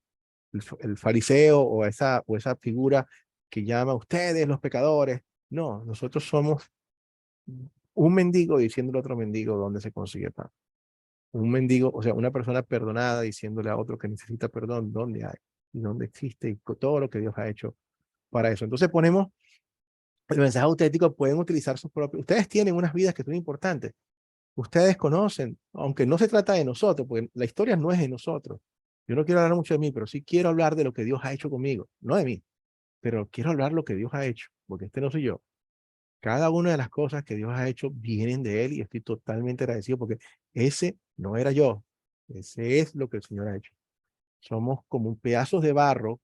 el fariseo o esa figura que llama a ustedes los pecadores. No, nosotros somos un mendigo diciéndole a otro mendigo dónde se consigue pan. Un mendigo, o sea, una persona perdonada diciéndole a otro que necesita perdón dónde hay y dónde existe y todo lo que Dios ha hecho para eso. Entonces ponemos el mensaje auténtico, pueden utilizar sus propios. Ustedes tienen unas vidas que son importantes. Ustedes conocen, aunque no se trata de nosotros, porque la historia no es de nosotros. Yo no quiero hablar mucho de mí, pero sí quiero hablar de lo que Dios ha hecho conmigo, no de mí, pero quiero hablar de lo que Dios ha hecho, porque no soy yo. Cada una de las cosas que Dios ha hecho vienen de Él y estoy totalmente agradecido porque ese no era yo, ese es lo que el Señor ha hecho. Somos como pedazos de barro.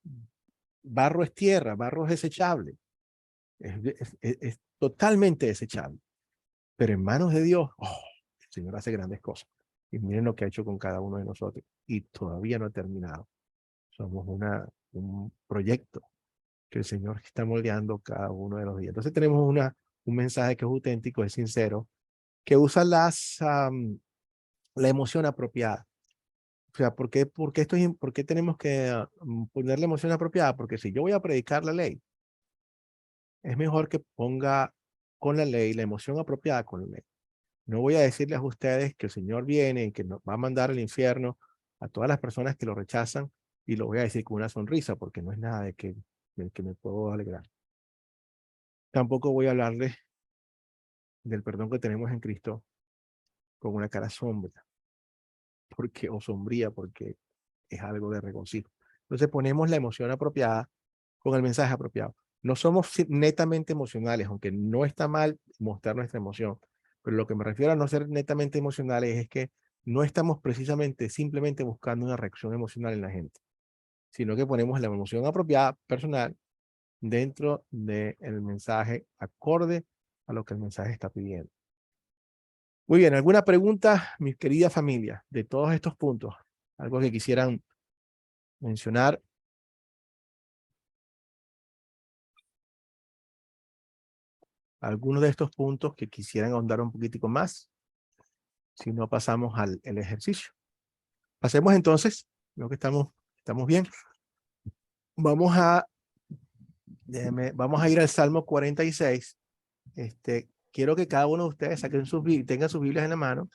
Barro es tierra, barro es desechable. Es totalmente desechable. Pero en manos de Dios, oh, el Señor hace grandes cosas. Y miren lo que ha hecho con cada uno de nosotros. Y todavía no ha terminado. Somos un proyecto que el Señor está moldeando cada uno de los días. Entonces tenemos un mensaje que es auténtico, es sincero, que usa la emoción apropiada. O sea, ¿por qué tenemos que poner la emoción apropiada? Porque si yo voy a predicar la ley, es mejor que ponga con la ley la emoción apropiada con la ley. No voy a decirles a ustedes que el Señor viene y que nos va a mandar al infierno a todas las personas que lo rechazan y lo voy a decir con una sonrisa porque no es nada de que me puedo alegrar. Tampoco voy a hablarles del perdón que tenemos en Cristo con una cara sombría o sombría porque es algo de regocijo. Entonces ponemos la emoción apropiada con el mensaje apropiado. No somos netamente emocionales, aunque no está mal mostrar nuestra emoción, pero lo que me refiero a no ser netamente emocionales es que no estamos precisamente simplemente buscando una reacción emocional en la gente, sino que ponemos la emoción apropiada personal dentro del mensaje acorde a lo que el mensaje está pidiendo. Muy bien, ¿alguna pregunta, mi querida familia, de todos estos puntos? ¿Algo que quisieran mencionar? algunos de estos puntos que quisieran ahondar un poquitico más. Si no, pasamos al el ejercicio. Pasemos entonces, creo que estamos bien. Vamos a ir al Salmo 46. Quiero que cada uno de ustedes saquen tengan sus Biblias en la mano.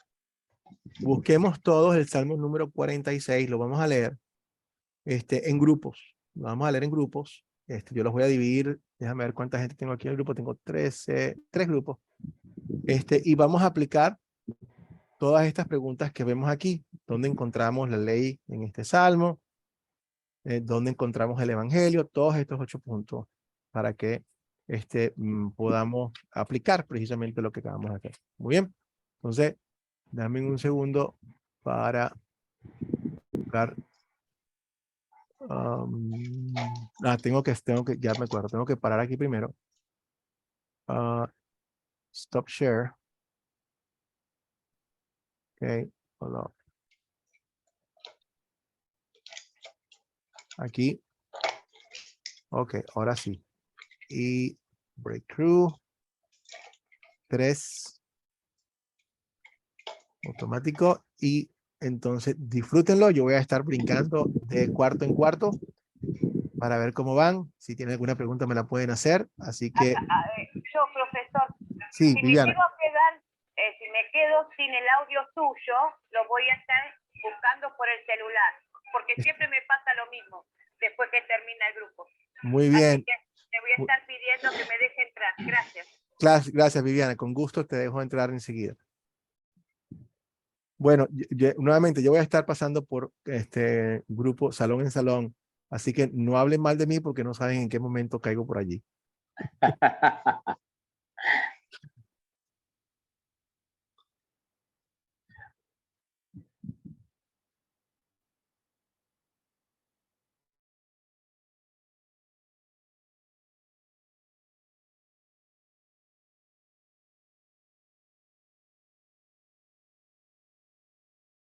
Busquemos todos el Salmo número 46, lo vamos a leer en grupos. Lo vamos a leer en grupos. Yo los voy a dividir. Déjame ver cuánta gente tengo aquí en el grupo. Tengo 3 grupos. Y vamos a aplicar todas estas preguntas que vemos aquí. ¿Dónde encontramos la ley en este Salmo? ¿Dónde encontramos el Evangelio? Todos estos 8 puntos para que podamos aplicar precisamente lo que acabamos de hacer. Muy bien. Entonces, dame un segundo para buscar. Ya me acuerdo, tengo que parar aquí primero. Stop share. Ok, hold on. Aquí. Ok, ahora sí. Y breakthrough. 3. Automático. Y entonces disfrútenlo. Yo voy a estar brincando de cuarto en cuarto para ver cómo van. Si tienen alguna pregunta me la pueden hacer. Así que... Yo, profesor, Sí, si Viviana. si me quedo sin el audio suyo, lo voy a estar buscando por el celular, porque siempre me pasa lo mismo después que termina el grupo. Muy bien. Así que te voy a estar pidiendo que me deje entrar. Gracias. Gracias, Viviana. Con gusto te dejo entrar enseguida. Bueno, nuevamente yo voy a estar pasando por este grupo salón en salón, así que no hablen mal de mí porque no saben en qué momento caigo por allí.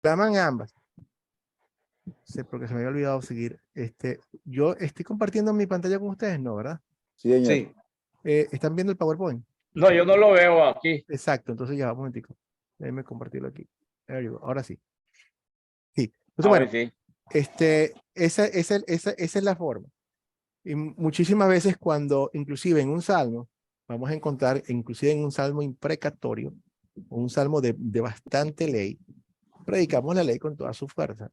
Llaman ambas. Sí, porque se me había olvidado seguir. Yo estoy compartiendo mi pantalla con ustedes, ¿no? ¿Verdad? Sí, señor. Sí. ¿Están viendo el PowerPoint? No, yo no lo veo aquí. Exacto, entonces ya, un momentico. Déjenme compartirlo aquí. There you go. Ahora sí. Sí. Entonces, bueno, Sí. esa es la forma. Y muchísimas veces cuando, inclusive en un salmo, vamos a encontrar, inclusive en un salmo imprecatorio, un salmo de bastante ley, predicamos la ley con toda su fuerza.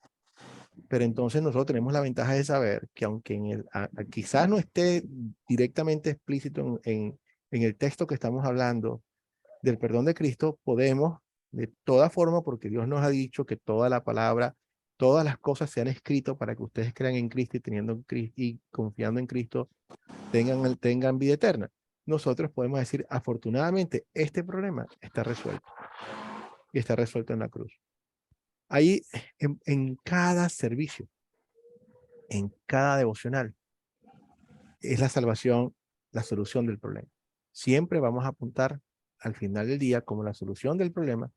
Pero entonces nosotros tenemos la ventaja de saber que aunque quizás no esté directamente explícito en el texto que estamos hablando del perdón de Cristo, podemos de toda forma, porque Dios nos ha dicho que toda la palabra, todas las cosas se han escrito para que ustedes crean en Cristo y teniendo en Cristo y confiando en Cristo tengan vida eterna. Nosotros podemos decir, afortunadamente, este problema está resuelto. Y está resuelto en la cruz. Ahí, en cada servicio, en cada devocional, es la salvación, la solución del problema. Siempre vamos a apuntar al final del día como la solución del problema.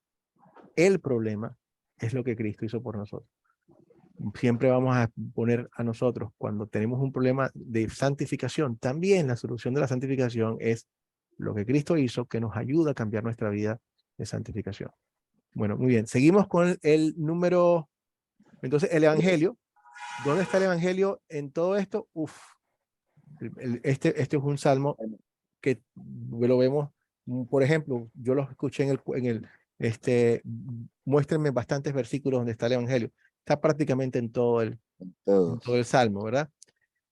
El problema es lo que Cristo hizo por nosotros. Siempre vamos a poner a nosotros, cuando tenemos un problema de santificación, también la solución de la santificación es lo que Cristo hizo, que nos ayuda a cambiar nuestra vida de santificación. Bueno, muy bien. Seguimos con el número. Entonces, el Evangelio. ¿Dónde está el Evangelio en todo esto? Este es un salmo que lo vemos, por ejemplo, yo lo escuché muéstrenme bastantes versículos donde está el Evangelio. Está prácticamente en todo el salmo, ¿verdad?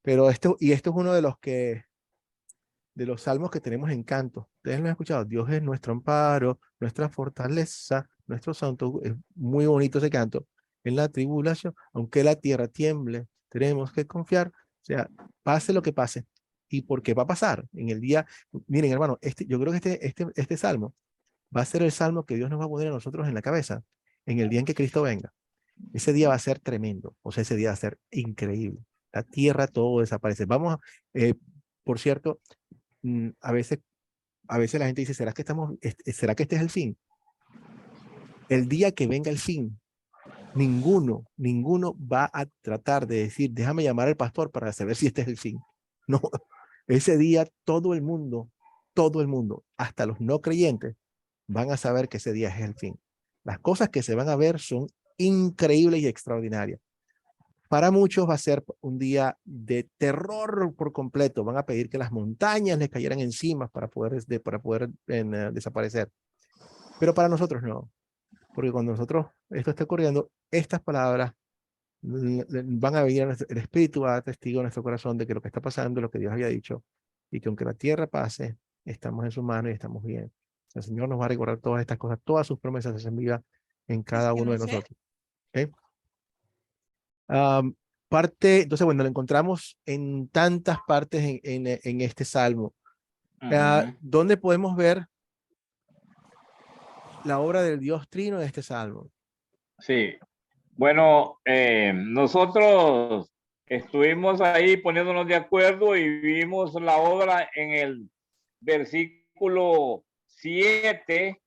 Pero esto es uno de los salmos que tenemos en canto. Ustedes lo han escuchado. Dios es nuestro amparo, nuestra fortaleza, nuestro santo. Es muy bonito ese canto. En la tribulación, aunque la tierra tiemble, tenemos que confiar. O sea, pase lo que pase. ¿Y por qué va a pasar? En el día, miren, hermano, yo creo que este salmo va a ser el salmo que Dios nos va a poner a nosotros en la cabeza en el día en que Cristo venga. Ese día va a ser tremendo. O sea, ese día va a ser increíble. La tierra, todo desaparece. Por cierto, a veces la gente dice, ¿será que este es el fin? El día que venga el fin, ninguno va a tratar de decir, déjame llamar al pastor para saber si este es el fin. No, ese día todo el mundo todo el mundo, hasta los no creyentes, van a saber que ese día es el fin. Las cosas que se van a ver son increíbles y extraordinarias. Para muchos va a ser un día de terror por completo. Van a pedir que las montañas les cayeran encima para poder desaparecer. Pero para nosotros no. Porque cuando esto esté ocurriendo, estas palabras van a venir, el Espíritu va a dar testigo en nuestro corazón de que lo que está pasando es lo que Dios había dicho, y que aunque la tierra pase, estamos en su mano y estamos bien. O sea, el Señor nos va a recordar todas estas cosas, todas sus promesas se hacen vivas en cada uno de nosotros. ¿Okay? Entonces, bueno, lo encontramos en tantas partes en este salmo. ¿Dónde podemos ver la obra del Dios Trino en este salmo? Sí. Bueno, nosotros estuvimos ahí poniéndonos de acuerdo y vimos la obra en el versículo 7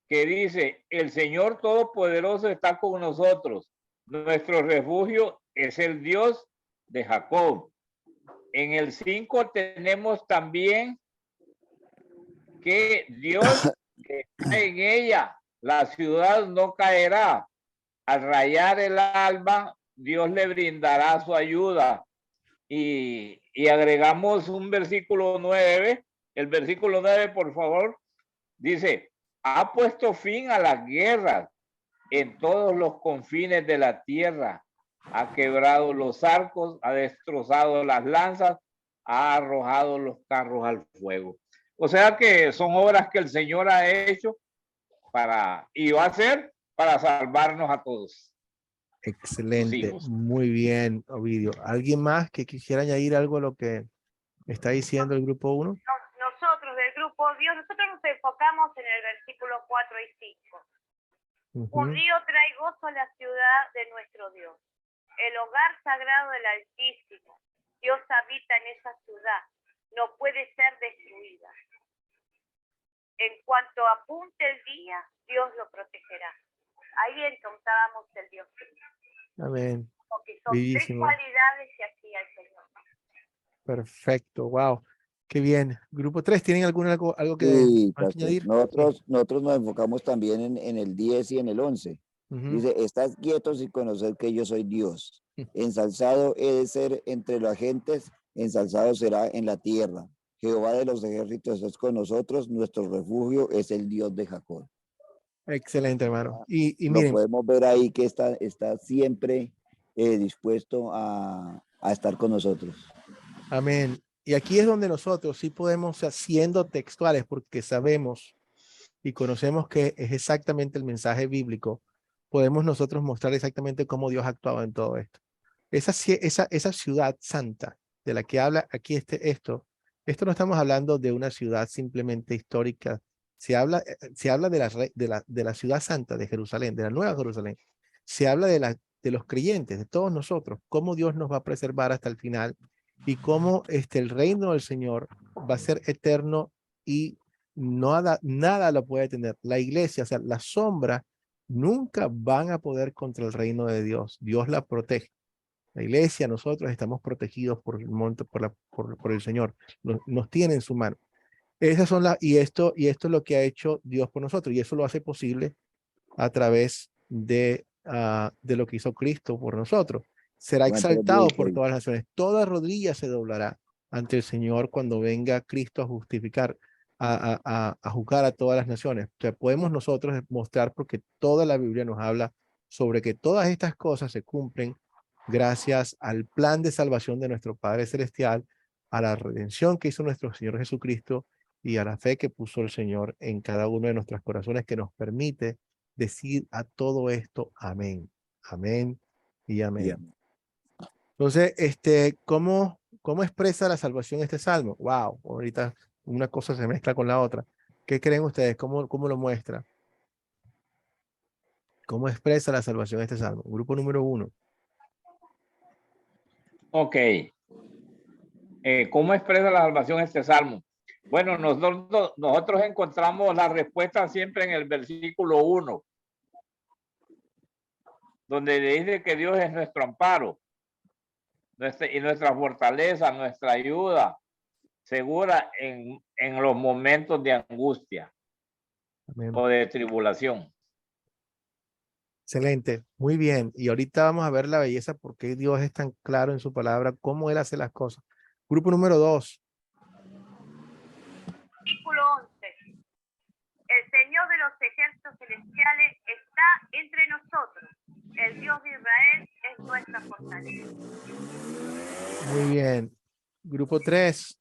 que dice: el Señor Todopoderoso está con nosotros. Nuestro refugio es el Dios de Jacob. En el 5 tenemos también que Dios está en ella. La ciudad no caerá. Al rayar el alba, Dios le brindará su ayuda. Y agregamos un versículo 9. El versículo 9, por favor, dice: ha puesto fin a las guerras en todos los confines de la tierra. Ha quebrado los arcos, ha destrozado las lanzas, ha arrojado los carros al fuego. O sea que son obras que el Señor ha hecho y va a hacer para salvarnos a todos. Excelente, muy bien, Ovidio. ¿Alguien más que quisiera añadir algo a lo que está diciendo el grupo 1? Nosotros del grupo Dios, nosotros nos enfocamos en el versículo 4 y 5. Un río trae gozo a la ciudad de nuestro Dios, el hogar sagrado del Altísimo. Dios habita en esa ciudad, no puede ser destruida. En cuanto apunte el día, Dios lo protegerá. Ahí encontrábamos el Dios. Amén. Porque son Bellísimo. 3 cualidades que hacía el Señor. Perfecto, wow. Qué bien. Grupo 3, ¿tienen algo que Sí, añadir? nosotros nos enfocamos también en el 10 y en el 11. Dice: estad quietos y conoced que yo soy Dios. Ensalzado he de ser entre las gentes, ensalzado será en la tierra. Jehová de los ejércitos es con nosotros, nuestro refugio es el Dios de Jacob. Excelente, hermano. Y Lo miren, podemos ver ahí que está siempre dispuesto a estar con nosotros. amén. Y aquí es donde nosotros sí podemos, siendo textuales, porque sabemos y conocemos que es exactamente el mensaje bíblico, podemos nosotros mostrar exactamente cómo Dios actuaba en todo esto. Esa ciudad santa de la que habla aquí esto no estamos hablando de una ciudad simplemente histórica. Se habla de la ciudad santa de Jerusalén, de la nueva Jerusalén. Se habla de los creyentes, de todos nosotros, cómo Dios nos va a preservar hasta el final y cómo el reino del Señor va a ser eterno y nada lo puede tener. La iglesia, o sea, la sombra, nunca van a poder contra el reino de Dios. Dios la protege. La iglesia, nosotros estamos protegidos por el monte, por el Señor. Nos tiene en su mano. Esas son y esto es lo que ha hecho Dios por nosotros. Y eso lo hace posible a través de lo que hizo Cristo por nosotros. Será exaltado por todas las naciones. Toda rodilla se doblará ante el Señor cuando venga Cristo a justificar, a juzgar a todas las naciones. O sea, podemos nosotros mostrar, porque toda la Biblia nos habla sobre que todas estas cosas se cumplen gracias al plan de salvación de nuestro Padre Celestial, a la redención que hizo nuestro Señor Jesucristo y a la fe que puso el Señor en cada uno de nuestros corazones, que nos permite decir a todo esto amén, amén y amén. Bien. Entonces, ¿cómo expresa la salvación este salmo? Wow, ahorita una cosa se mezcla con la otra. ¿Qué creen ustedes? ¿Cómo lo muestra? ¿Cómo expresa la salvación este salmo? Grupo número 1. Ok. ¿Cómo expresa la salvación este salmo? Bueno, nosotros encontramos la respuesta siempre en el versículo 1, donde dice que Dios es nuestro amparo y nuestra fortaleza, nuestra ayuda, segura en los momentos de angustia Amén. o de tribulación. Excelente, muy bien. Y ahorita vamos a ver la belleza, porque Dios es tan claro en su palabra, cómo Él hace las cosas. Grupo número 2. Versículo 11. El Señor de los ejércitos celestiales está entre nosotros. El Dios de Israel es nuestra fortaleza. Muy bien. Grupo 3.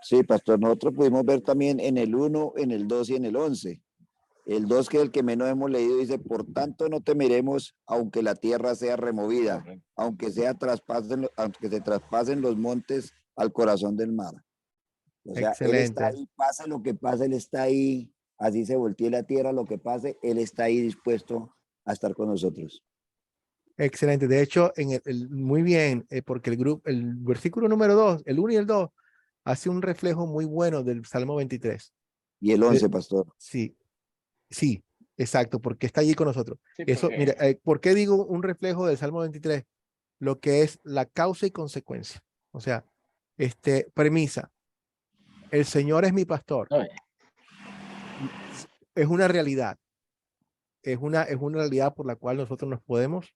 Sí, pastor, nosotros pudimos ver también en el 1, en el 2 y en el 11. El 2, que es el que menos hemos leído, dice, por tanto no temeremos, aunque la tierra sea removida, aunque se traspasen los montes al corazón del mar. O sea, Él está Excelente. ahí, pase lo que pase, Él está ahí, así se voltee la tierra, lo que pase, Él está ahí dispuesto a estar con nosotros. Excelente. De hecho, muy bien, porque el versículo número 2, el 1 y el 2, hace un reflejo muy bueno del Salmo 23. Y el 11, pastor. Sí, sí, exacto, porque está allí con nosotros. Sí, Eso, porque- mira, ¿por qué digo un reflejo del Salmo 23? Lo que es la causa y consecuencia. O sea, premisa. El Señor es mi pastor. Ay, Es una realidad. Es una realidad por la cual nosotros nos podemos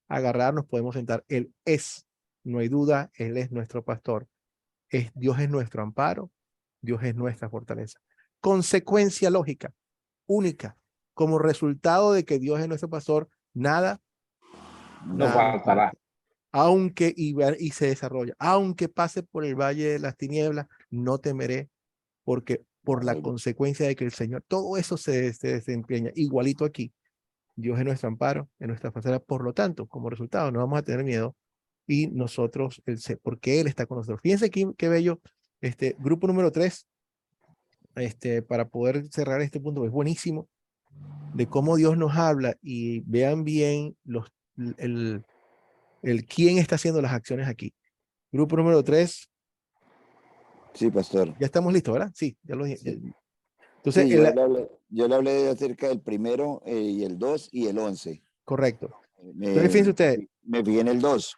agarrar, nos podemos sentar. Él es, no hay duda, Él es nuestro pastor. Dios es nuestro amparo, Dios es nuestra fortaleza. Consecuencia lógica, única, como resultado de que Dios es nuestro pastor, nada no nos faltará. falta. Aunque, y se desarrolla, aunque pase por el valle de las tinieblas, no temeré, porque por la consecuencia de que el Señor, todo eso se desempeña igualito aquí. Dios es nuestro amparo, es nuestra fortaleza. Por lo tanto, como resultado, no vamos a tener miedo, y nosotros, porque Él está con nosotros. Fíjense qué bello, grupo número 3, para poder cerrar este punto, es buenísimo, de cómo Dios nos habla, y vean bien el quién está haciendo las acciones aquí. Grupo número 3. Sí, pastor. Ya estamos listos, ¿verdad? Sí, ya lo dije. Sí. Entonces, Sí, yo le hablé acerca del primero y el 2 y el 11. correcto. Entonces, fíjense ustedes. Me fijé en el 2.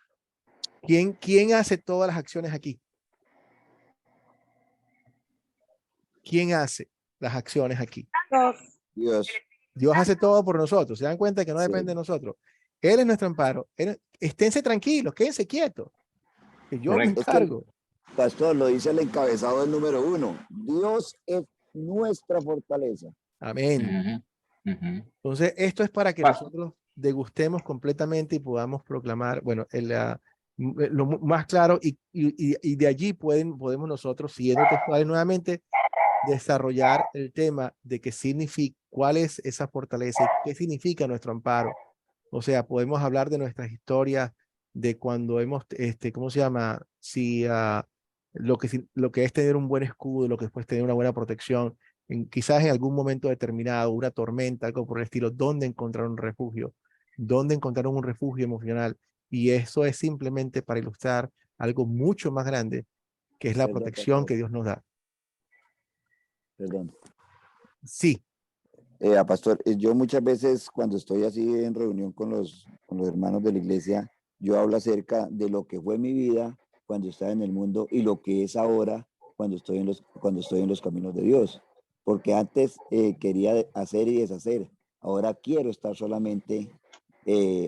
¿Quién hace todas las acciones aquí? ¿Quién hace las acciones aquí? Dios. Dios hace todo por nosotros. Se dan cuenta que no Sí. depende de nosotros. Él es nuestro amparo. Esténse tranquilos, quédense quietos, que yo me Correcto. encargo. Pastor, lo dice el encabezado del número 1. Dios es nuestra fortaleza. Amén. Ujú, ujú. Entonces, esto es para que Pa- nosotros degustemos completamente y podamos proclamar, bueno, lo más claro, y de allí podemos nosotros, siguiendo textuales nuevamente, desarrollar el tema de qué significa, cuál es esa fortaleza y qué significa nuestro amparo. O sea, podemos hablar de nuestras historias, de cuando hemos, ¿cómo se llama? Si lo que es tener un buen escudo, lo que después tener una buena protección, quizás en algún momento determinado, una tormenta, algo por el estilo, dónde encontrar un refugio, dónde encontrar un refugio emocional. Y eso es simplemente para ilustrar algo mucho más grande, que es la Perdón, protección pastor. que Dios nos da. Perdón. Sí, Pastor, yo muchas veces cuando estoy así en reunión con los hermanos de la iglesia, yo hablo acerca de lo que fue mi vida cuando estaba en el mundo y lo que es ahora cuando estoy en los caminos de Dios. Porque antes quería hacer y deshacer. Ahora quiero estar solamente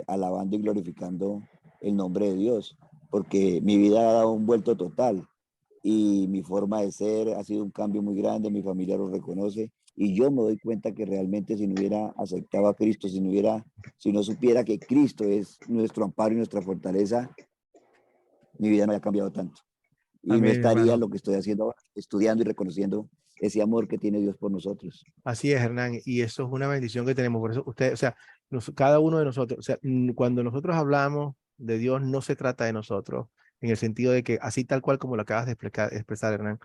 alabando y glorificando el nombre de Dios. Porque mi vida ha dado un vuelto total y mi forma de ser ha sido un cambio muy grande. Mi familia lo reconoce. Y yo me doy cuenta que realmente si no hubiera aceptado a Cristo, si no supiera que Cristo es nuestro amparo y nuestra fortaleza, mi vida no había cambiado tanto. Y no amén, estaría hermano. lo que estoy haciendo ahora, estudiando y reconociendo ese amor que tiene Dios por nosotros. Así es, Hernán, y eso es una bendición que tenemos. Por eso usted, o sea, cada uno de nosotros, o sea, cuando nosotros hablamos de Dios, no se trata de nosotros, en el sentido de que así tal cual como lo acabas de expresar, Hernán,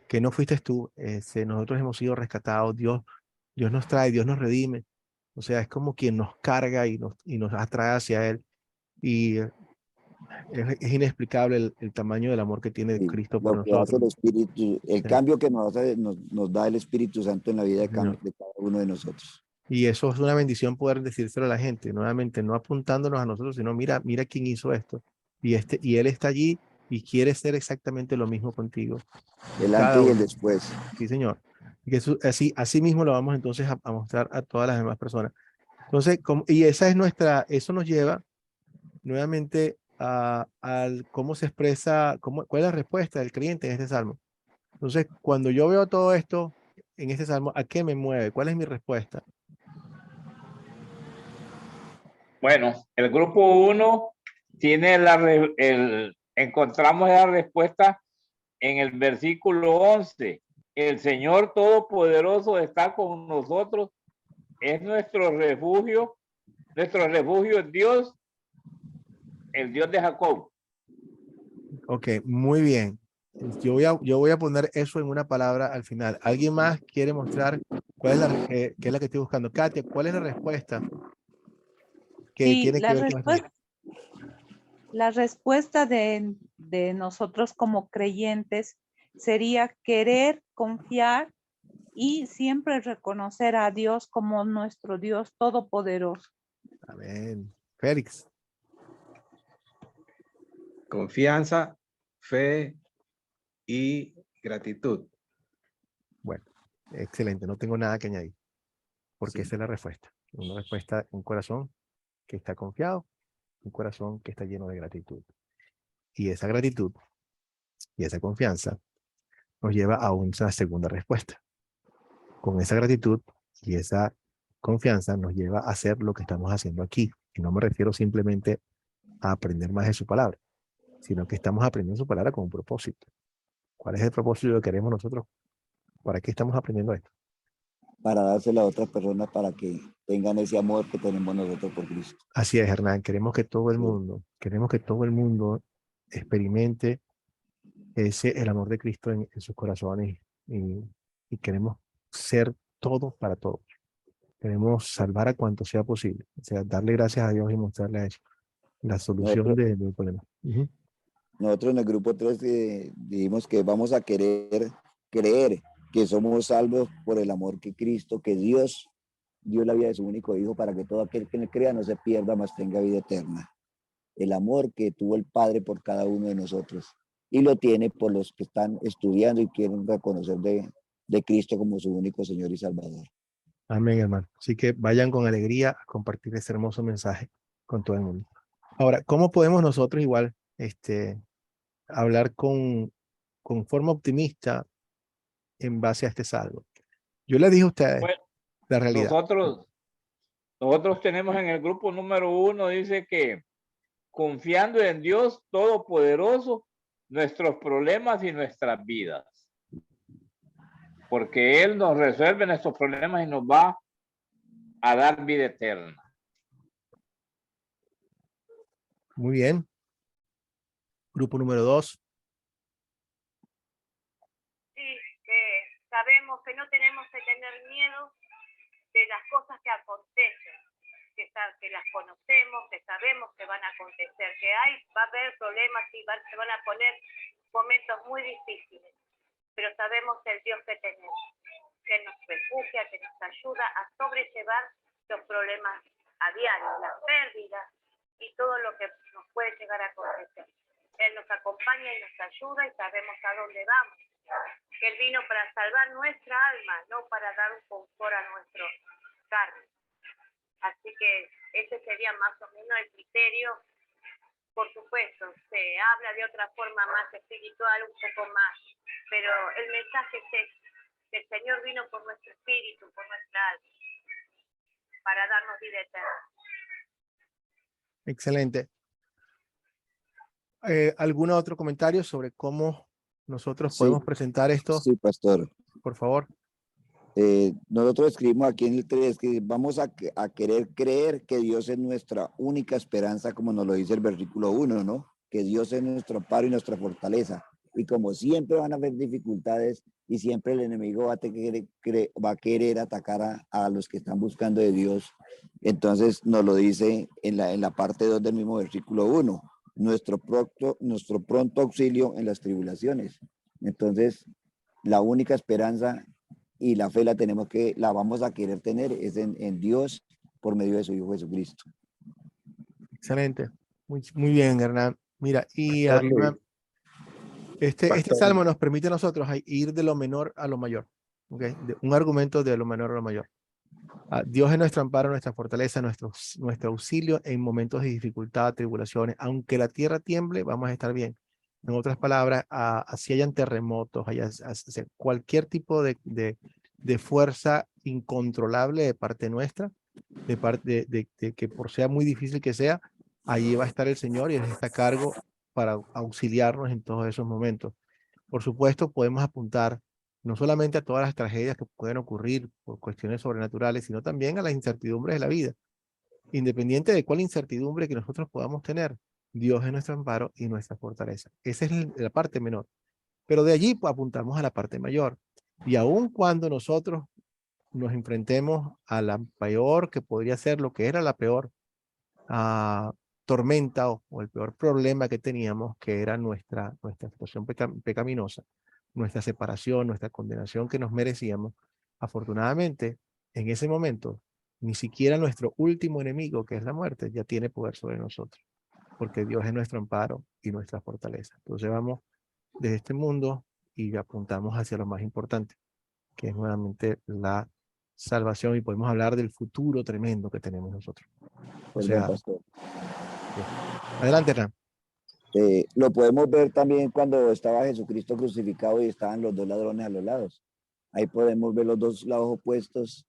que no fuiste tú, nosotros hemos sido rescatados, Dios nos trae, Dios nos redime, o sea, es como quien nos carga y nos atrae hacia Él, y es inexplicable el tamaño del amor que tiene Sí, Cristo por lo que hace nosotros. el Espíritu, el Sí, cambio que nos da el Espíritu Santo en la vida sí, señor. de cada uno de nosotros. Y eso es una bendición poder decírselo a la gente, nuevamente, no apuntándonos a nosotros, sino mira quién hizo esto. Y Él está allí y quiere ser exactamente lo mismo contigo. El Cada antes y el uno. después. Sí, señor. Y eso, así mismo lo vamos entonces a mostrar a todas las demás personas. Entonces, y esa es eso nos lleva nuevamente al cómo se expresa, cuál es la respuesta del creyente en este salmo. Entonces, cuando yo veo todo esto en este salmo, ¿a qué me mueve? ¿Cuál es mi respuesta? Bueno, el grupo 1 tiene encontramos la respuesta en el versículo 11. El Señor Todopoderoso está con nosotros, es nuestro refugio es Dios, el Dios de Jacob. Ok, muy bien. Yo voy a poner eso en una palabra al final. ¿Alguien más quiere mostrar cuál es qué es la que estoy buscando? Katia, ¿cuál es la respuesta que Sí, tiene que ver con esto? la respuesta de nosotros como creyentes sería querer confiar y siempre reconocer a Dios como nuestro Dios todopoderoso. Amén. Félix. Confianza, fe y gratitud. Bueno, excelente. No tengo nada que añadir. Porque esa es la respuesta. Una respuesta, un corazón que está confiado, un corazón que está lleno de gratitud. Y esa gratitud y esa confianza nos lleva a una segunda respuesta. Con esa gratitud y esa confianza nos lleva a hacer lo que estamos haciendo aquí. Y no me refiero simplemente a aprender más de su palabra, sino que estamos aprendiendo su palabra con un propósito. ¿Cuál es el propósito que queremos nosotros? ¿Para qué estamos aprendiendo esto? Para dársela a otras personas para que tengan ese amor que tenemos nosotros por Cristo. Así es, Hernán. Queremos que todo el mundo experimente el amor de Cristo en sus corazones y queremos ser todos para todos. Queremos salvar a cuanto sea posible. O sea, darle gracias a Dios y mostrarle a ellos la solución del problema. Nosotros en el grupo 3 dijimos que vamos a creer que somos salvos por el amor que Cristo, que Dios dio la vida de su único Hijo para que todo aquel que le crea no se pierda, mas tenga vida eterna. El amor que tuvo el Padre por cada uno de nosotros. Y lo tiene por los que están estudiando y quieren reconocer de Cristo como su único Señor y Salvador. Amén, hermano. Así que vayan con alegría a compartir ese hermoso mensaje con todo el mundo. Ahora, ¿cómo podemos nosotros igual hablar con forma optimista en base a este salmo? Yo les dije a ustedes la realidad. Nosotros tenemos en el grupo número 1, dice que confiando en Dios Todopoderoso, nuestros problemas y nuestras vidas. Porque Él nos resuelve nuestros problemas y nos va a dar vida eterna. Muy bien. Grupo número 2. Sí, sabemos que no tenemos que tener miedo de las cosas que acontecen, que las conocemos, que sabemos que van a acontecer, que va a haber problemas y se van a poner momentos muy difíciles, pero sabemos el Dios que tenemos, que nos refugia, que nos ayuda a sobrellevar los problemas a diario, las pérdidas y todo lo que nos puede llegar a acontecer. Él nos acompaña y nos ayuda y sabemos a dónde vamos. Que Él vino para salvar nuestra alma, no para dar un confort a nuestro carne. Así que ese sería más o menos el criterio. Por supuesto, se habla de otra forma más espiritual, un poco más, pero el mensaje es ese, que el Señor vino por nuestro espíritu, por nuestra alma, para darnos vida eterna. Excelente. ¿Algún otro comentario sobre cómo nosotros podemos presentar esto? Sí, pastor. Por favor. Nosotros escribimos aquí en el 3 que vamos a querer creer que Dios es nuestra única esperanza, como nos lo dice el versículo 1, ¿no? Que Dios es nuestro amparo y nuestra fortaleza. Y como siempre van a haber dificultades y siempre el enemigo va a querer atacar a los que están buscando de Dios, entonces nos lo dice en la parte 2 del mismo versículo 1, nuestro pronto auxilio en las tribulaciones. Entonces, la única esperanza y la fe la vamos a querer tener es en Dios por medio de su Hijo Jesucristo. Excelente. Muy bien, Hernán. Mira, y Este Pastor. salmo nos permite a nosotros ir de lo menor a lo mayor. ¿Okay? Un argumento de lo menor a lo mayor. Dios es nuestro amparo, nuestra fortaleza, nuestro auxilio en momentos de dificultad, tribulaciones. Aunque la tierra tiemble, vamos a estar bien. En otras palabras, así hayan terremotos, cualquier tipo de fuerza incontrolable de parte nuestra, de parte de que por sea muy difícil que sea, ahí va a estar el Señor y Él está a cargo para auxiliarnos en todos esos momentos. Por supuesto, podemos apuntar no solamente a todas las tragedias que pueden ocurrir por cuestiones sobrenaturales, sino también a las incertidumbres de la vida. Independiente de cuál incertidumbre que nosotros podamos tener, Dios es nuestro amparo y nuestra fortaleza. Esa es la parte menor. Pero de allí pues, apuntamos a la parte mayor. Y aun cuando nosotros nos enfrentemos a la peor, que podría ser lo que era la peor tormenta o el peor problema que teníamos, que era nuestra situación pecaminosa, nuestra separación, nuestra condenación que nos merecíamos, afortunadamente, en ese momento, ni siquiera nuestro último enemigo, que es la muerte, ya tiene poder sobre nosotros, porque Dios es nuestro amparo y nuestra fortaleza. Entonces vamos desde este mundo y apuntamos hacia lo más importante, que es nuevamente la salvación, y podemos hablar del futuro tremendo que tenemos nosotros. O sea, pastor. Adelante, Hernán. Lo podemos ver también cuando estaba Jesucristo crucificado y estaban los dos ladrones a los lados. Ahí podemos ver los dos lados opuestos,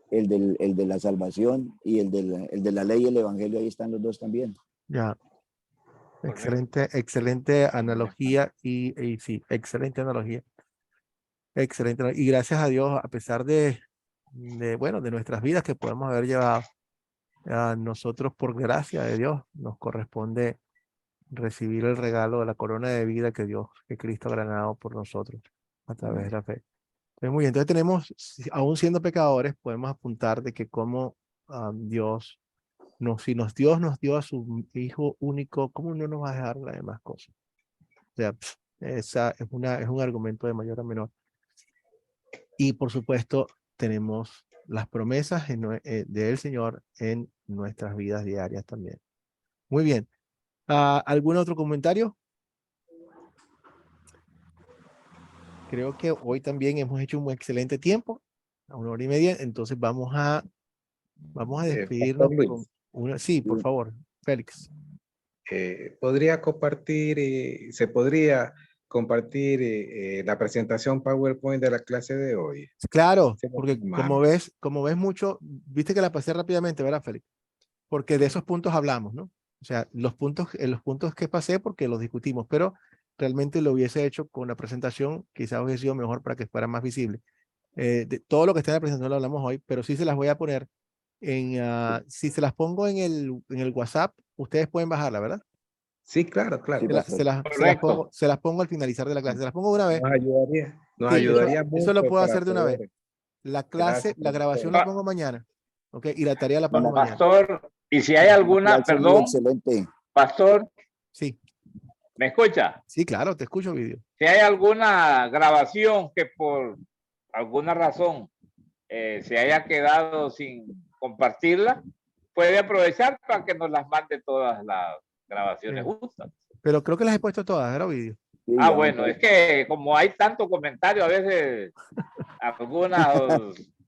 el de la salvación y el de la ley y el evangelio, ahí están los dos también. Ya. Excelente analogía y sí, excelente analogía. Excelente. Y gracias a Dios, a pesar de nuestras vidas que podemos haber llevado, a nosotros por gracia de Dios nos corresponde recibir el regalo de la corona de vida que Cristo ha ganado por nosotros a través de la fe. Entonces, muy bien, entonces tenemos, aún siendo pecadores, podemos apuntar de que como Dios Dios nos dio a su Hijo único, ¿cómo no nos va a dejar las demás cosas? O sea, esa es un argumento de mayor a menor. Y por supuesto, tenemos las promesas del Señor en nuestras vidas diarias también. Muy bien. ¿Algún otro comentario? Creo que hoy también hemos hecho un excelente tiempo, a 1 hora y media, entonces vamos a despedirnos con una... Sí, por favor, Félix. ¿Podría compartir, se podría compartir la presentación PowerPoint de la clase de hoy? Claro, porque como ves mucho, viste que la pasé rápidamente, ¿verdad, Félix? Porque de esos puntos hablamos, ¿no? O sea, los puntos que pasé porque los discutimos, pero realmente lo hubiese hecho con la presentación, quizás hubiese sido mejor para que fuera más visible. De todo lo que está en la presentación lo hablamos hoy, pero sí se las voy a poner si se las pongo en el WhatsApp, ustedes pueden bajarla, ¿verdad? Sí, claro. Se las pongo al finalizar de la clase. Se las pongo de una vez. Nos Sí, ayudaría mucho. eso lo puedo hacer de una poder. vez. La clase, Gracias, la grabación la pongo mañana. ¿Ok? Y la tarea la pongo mañana. Pastor, y si hay alguna, perdón, excelente. Pastor. Sí. ¿Me escucha? Sí, claro, te escucho, Video. Si hay alguna grabación que por alguna razón se haya quedado sin compartirla, puede aprovechar para que nos las mande todas las grabaciones justas. Pero creo que las he puesto todas, ¿verdad, Video? Sí, bueno, es que como hay tanto comentario, a veces algunas,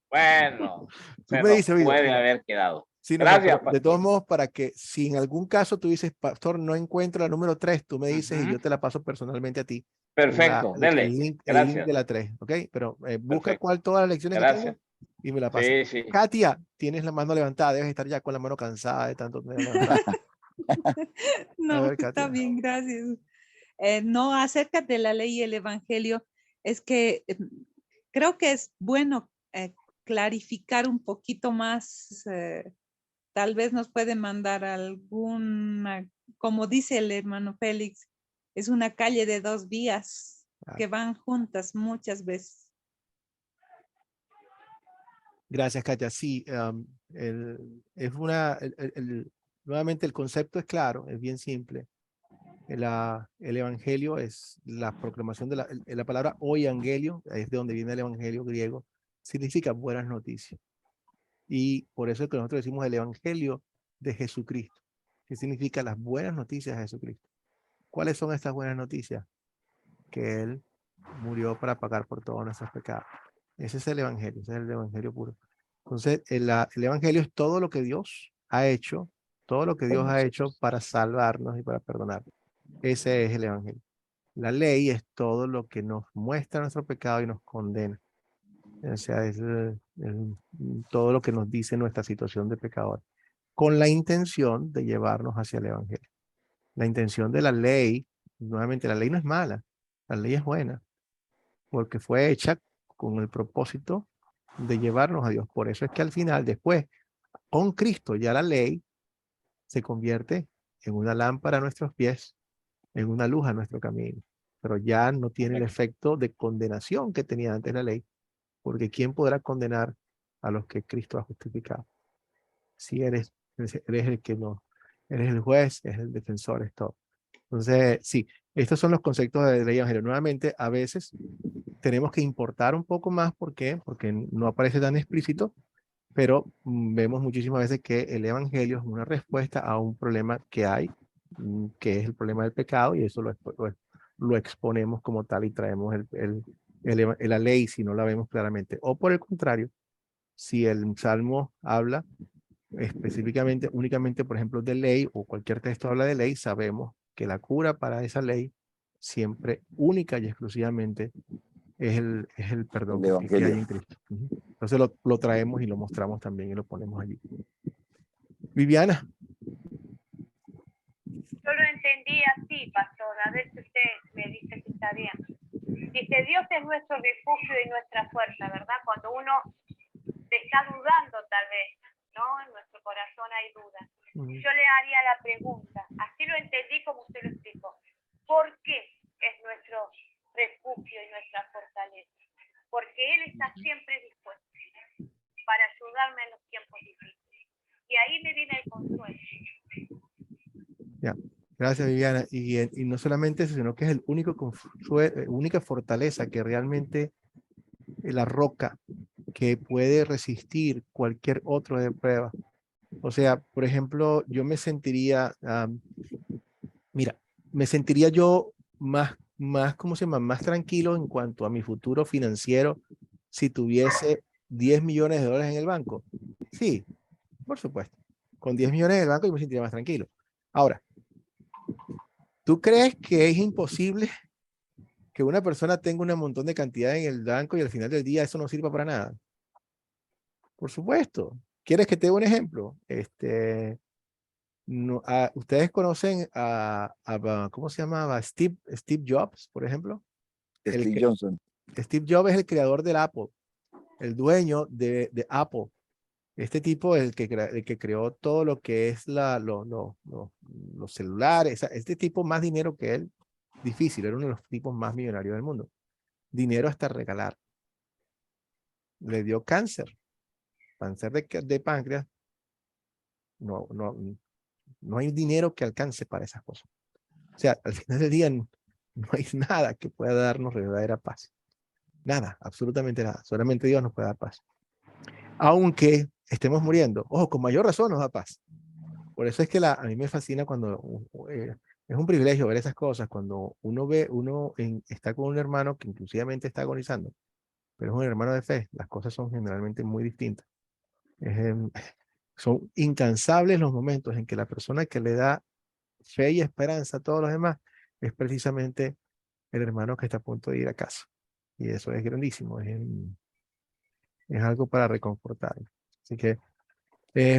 bueno, tú me dices, Video, puede haber quedado. Sí, Gracias, de todos modos, para que si en algún caso tú dices, Pastor, no encuentro la número 3, tú me dices y yo te la paso personalmente a ti. Perfecto, dele. El link de la 3, ¿ok? Pero busca todas las lecciones que tengo y me la pasa. Sí. Katia, tienes la mano levantada, debes estar ya con la mano cansada de tanto tener levantada. No, ver, está bien, gracias. No, acerca de la ley y el evangelio, es que creo que es bueno clarificar un poquito más. Tal vez nos puede mandar alguna, como dice el hermano Félix, es una calle de 2 vías que van juntas muchas veces. Gracias, Katia. Sí, nuevamente el concepto es claro, es bien simple. El evangelio es la proclamación de la palabra oiangelio, es de donde viene el evangelio griego, significa buenas noticias. Y por eso es que nosotros decimos el evangelio de Jesucristo, que significa las buenas noticias de Jesucristo. ¿Cuáles son estas buenas noticias? que Él murió para pagar por todos nuestros pecados. Ese es el evangelio, ese es el evangelio puro. Entonces, el evangelio es todo lo que Dios ha hecho, todo lo que Dios ha hecho para salvarnos y para perdonarnos. Ese es el evangelio. La ley es todo lo que nos muestra nuestro pecado y nos condena. O sea, es todo lo que nos dice nuestra situación de pecador, con la intención de llevarnos hacia el evangelio. La intención de la ley, nuevamente, la ley no es mala, la ley es buena, porque fue hecha con el propósito de llevarnos a Dios. Por eso es que al final, después, con Cristo, ya la ley se convierte en una lámpara a nuestros pies, en una luz a nuestro camino. Pero ya no tiene el efecto de condenación que tenía antes la ley, porque ¿quién podrá condenar a los que Cristo ha justificado? Si eres el que no, eres el juez, es el defensor, es todo. Entonces, sí, estos son los conceptos de ley evangelio. Nuevamente, a veces tenemos que importar un poco más. ¿Por qué? Porque no aparece tan explícito, pero vemos muchísimas veces que el evangelio es una respuesta a un problema que hay, que es el problema del pecado, y eso lo exponemos como tal y traemos la ley si no la vemos claramente. O por el contrario, si el Salmo habla específicamente, únicamente, por ejemplo, de ley, o cualquier texto habla de ley, sabemos que la cura para esa ley siempre, única y exclusivamente, es el perdón El que hay evangelio. en Cristo. Entonces lo traemos y lo mostramos también y lo ponemos allí. Viviana. Yo lo entendí así, pastor, a ver si usted me dice si está bien. Dice, Dios es nuestro refugio y nuestra fuerza, ¿verdad? Cuando uno está dudando tal vez, ¿no? En nuestro corazón hay dudas. Yo le haría la pregunta, así lo entendí como usted lo explicó. ¿Por qué es nuestro refugio y nuestra fortaleza? Porque Él está siempre dispuesto para ayudarme en los tiempos difíciles. Y ahí me viene el consuelo. Ya. Gracias, Viviana. Y no solamente eso, sino que es el única fortaleza que realmente la roca que puede resistir cualquier otro de prueba. O sea, por ejemplo, yo me sentiría, me sentiría yo más, ¿cómo se llama? Más tranquilo en cuanto a mi futuro financiero si tuviese 10 millones de dólares en el banco. Sí, por supuesto. Con 10 millones en el banco yo me sentiría más tranquilo. Ahora, ¿tú crees que es imposible que una persona tenga un montón de cantidad en el banco y al final del día eso no sirva para nada? Por supuesto. ¿Quieres que te dé un ejemplo? ¿Ustedes conocen ¿cómo se llamaba? Steve Jobs, por ejemplo? Steve Johnson. Steve Jobs es el creador del Apple, el dueño de Apple. Este tipo es el que creó todo lo que es los celulares. Este tipo, más dinero que él, difícil, era uno de los tipos más millonarios del mundo. Dinero hasta regalar. Le dio cáncer de páncreas. No hay dinero que alcance para esas cosas. O sea, al final del día no hay nada que pueda darnos verdadera paz. Nada, absolutamente nada. Solamente Dios nos puede dar paz. Aunque estemos muriendo, ojo, con mayor razón nos da paz. Por eso es que a mí me fascina cuando es un privilegio ver esas cosas, cuando está con un hermano que inclusivamente está agonizando, pero es un hermano de fe. Las cosas son generalmente muy distintas. Son incansables los momentos en que la persona que le da fe y esperanza a todos los demás es precisamente el hermano que está a punto de ir a casa. Y eso es grandísimo, es algo para reconfortar. Así que,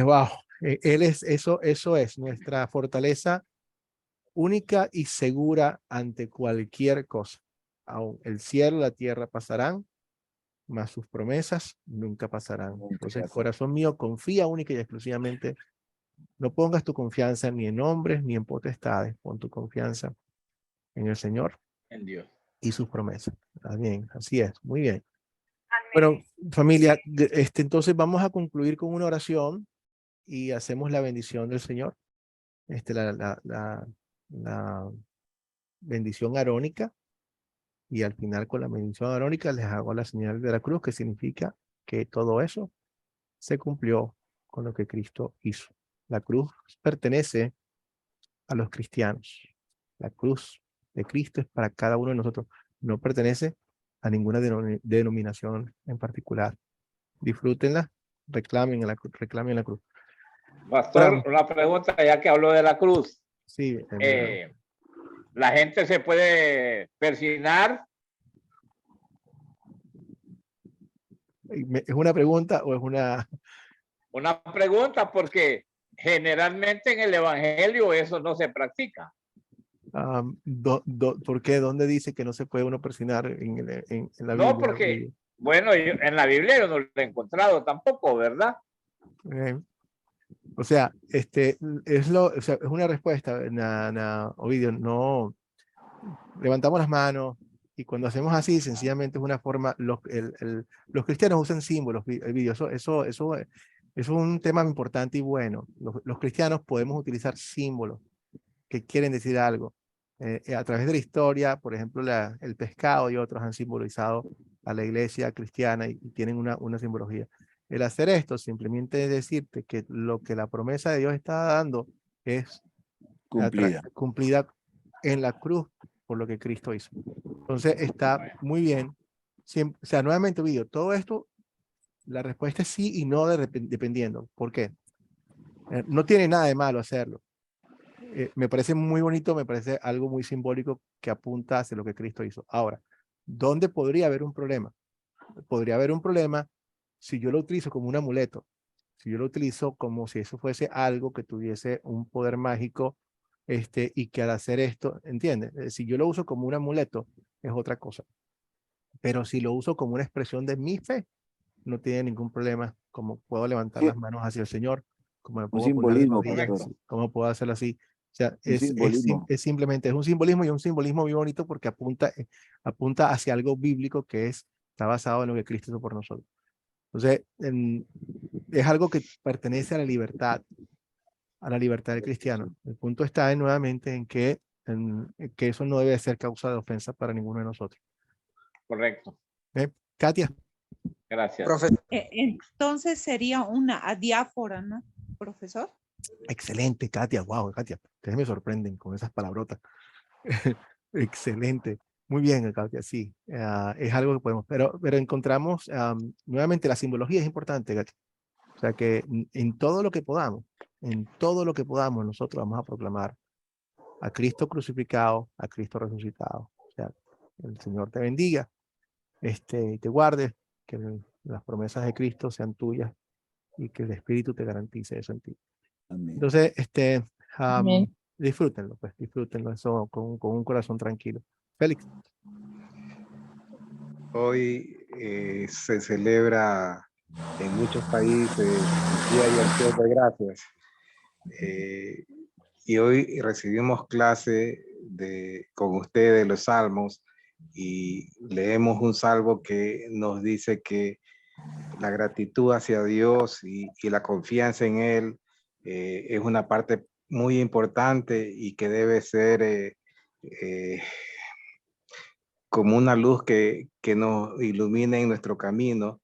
wow, eso es nuestra fortaleza única y segura ante cualquier cosa. Aún el cielo y la tierra pasarán, mas sus promesas nunca pasarán. Entonces, corazón mío, confía única y exclusivamente. No pongas tu confianza ni en hombres ni en potestades. Pon tu confianza en el Señor. En Dios. Y sus promesas. Bien, así es. Muy bien. Bueno, familia, entonces vamos a concluir con una oración y hacemos la bendición del Señor. La bendición arónica. Y al final, con la bendición arónica, les hago la señal de la cruz, que significa que todo eso se cumplió con lo que Cristo hizo. La cruz pertenece a los cristianos. La cruz de Cristo es para cada uno de nosotros. No pertenece a ninguna denominación en particular. Disfrútenla, reclamen la cruz. Pastor, una pregunta ya que habló de la cruz. Sí. ¿La gente se puede persignar? ¿Es una pregunta o es una...? Una pregunta, porque generalmente en el evangelio eso no se practica. ¿Por qué? ¿Dónde dice que no se puede uno persignar en la Biblia? No, porque, bueno, yo, en la Biblia yo no lo he encontrado tampoco, ¿verdad? O sea, es una respuesta, Ovidio, no levantamos las manos y cuando hacemos así, sencillamente es una forma, los cristianos usan símbolos, Ovidio, eso es un tema importante y bueno. Los cristianos podemos utilizar símbolos que quieren decir algo. A través de la historia, por ejemplo, el pescado y otros han simbolizado a la iglesia cristiana y tienen una simbología. El hacer esto simplemente es decirte que lo que la promesa de Dios está dando es cumplida en la cruz por lo que Cristo hizo. Entonces está muy bien. O sea, nuevamente, Ovidio, todo esto, la respuesta es sí y no dependiendo. ¿Por qué? No tiene nada de malo hacerlo. Me parece muy bonito, me parece algo muy simbólico que apunta hacia lo que Cristo hizo. Ahora, ¿dónde podría haber un problema? Podría haber un problema si yo lo utilizo como un amuleto, si yo lo utilizo como si eso fuese algo que tuviese un poder mágico, y que al hacer esto, ¿entiendes? Si yo lo uso como un amuleto, es otra cosa. Pero si lo uso como una expresión de mi fe, no tiene ningún problema, como puedo levantar las manos hacia el Señor, como me puedo poner de rodillas, como puedo hacerlo así. O sea, es simplemente, es un simbolismo y un simbolismo muy bonito porque apunta hacia algo bíblico que está basado en lo que Cristo hizo por nosotros. Entonces, es algo que pertenece a la libertad del cristiano. El punto está nuevamente en que eso no debe ser causa de ofensa para ninguno de nosotros. Correcto. Katia. Gracias. Entonces sería una adiáfora, ¿no, profesor? Excelente, Katia. Wow, Katia, ustedes me sorprenden con esas palabrotas. Excelente. Muy bien, Katia, sí. Es algo que podemos, pero encontramos, nuevamente, la simbología es importante, Katia. O sea que en todo lo que podamos, nosotros vamos a proclamar a Cristo crucificado, a Cristo resucitado. O sea, el Señor te bendiga, te guarde, que las promesas de Cristo sean tuyas y que el Espíritu te garantice eso en ti. Amén. Entonces, disfrútenlo, pues, disfrútenlo eso con un corazón tranquilo. Félix. Hoy se celebra en muchos países el Día de Acción de Gracias. Y hoy recibimos clase con ustedes los salmos y leemos un salmo que nos dice que la gratitud hacia Dios y la confianza en Él es una parte muy importante y que debe ser como una luz que nos ilumine en nuestro camino.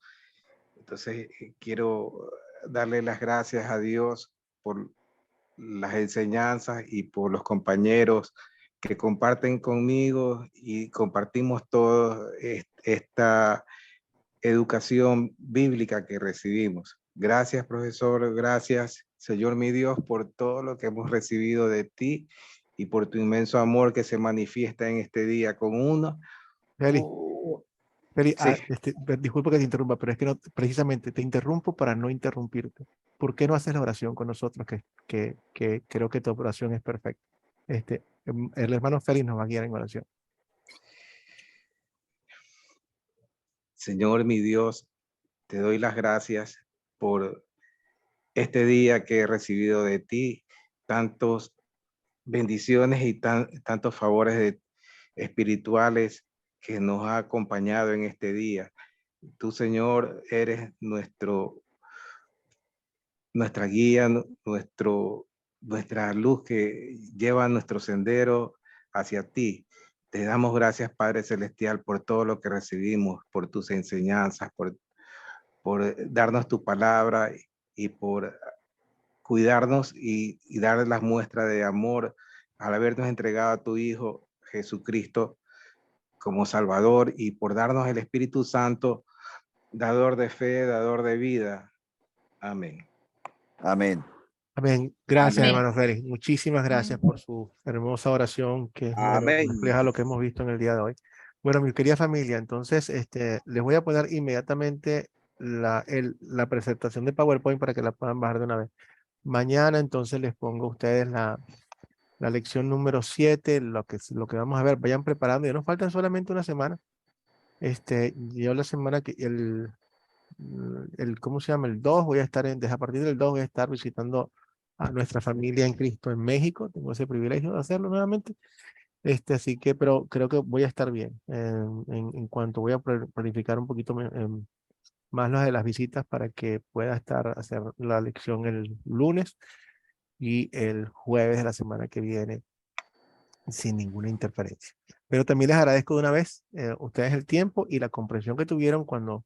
Entonces quiero darle las gracias a Dios por las enseñanzas y por los compañeros que comparten conmigo y compartimos toda esta educación bíblica que recibimos. Gracias, profesor. Gracias, Señor mi Dios, por todo lo que hemos recibido de ti y por tu inmenso amor que se manifiesta en este día con uno. Feli, sí. Disculpa que te interrumpa, pero es que no, precisamente te interrumpo para no interrumpirte. ¿Por qué no haces la oración con nosotros? Que creo que tu oración es perfecta. El hermano Félix nos va a guiar en oración. Señor mi Dios, te doy las gracias por este día que he recibido de ti, tantos bendiciones y tantos favores espirituales que nos ha acompañado en este día. Tú, Señor, eres nuestra guía, nuestra luz que lleva nuestro sendero hacia ti. Te damos gracias, Padre Celestial, por todo lo que recibimos, por tus enseñanzas, por darnos tu palabra y por cuidarnos y dar las muestras de amor al habernos entregado a tu Hijo Jesucristo como Salvador y por darnos el Espíritu Santo, dador de fe, dador de vida. Amén. Amén. Amén. Gracias, Amén. hermano Félix. Muchísimas gracias por su hermosa oración que Amén. refleja lo que hemos visto en el día de hoy. Bueno, mi querida familia, entonces les voy a poner inmediatamente la presentación de PowerPoint para que la puedan bajar de una vez. Mañana entonces les pongo a ustedes la lección número 7, lo que vamos a ver. Vayan preparando, ya nos faltan solamente una semana. Yo la semana que ¿cómo se llama? El 2 voy a estar desde a partir del 2 voy a estar visitando a nuestra familia en Cristo en México. Tengo ese privilegio de hacerlo nuevamente. Así que, pero creo que voy a estar bien en cuanto voy a planificar un poquito más las de las visitas para que pueda hacer la lección el lunes y el jueves de la semana que viene sin ninguna interferencia. Pero también les agradezco de una vez ustedes el tiempo y la comprensión que tuvieron cuando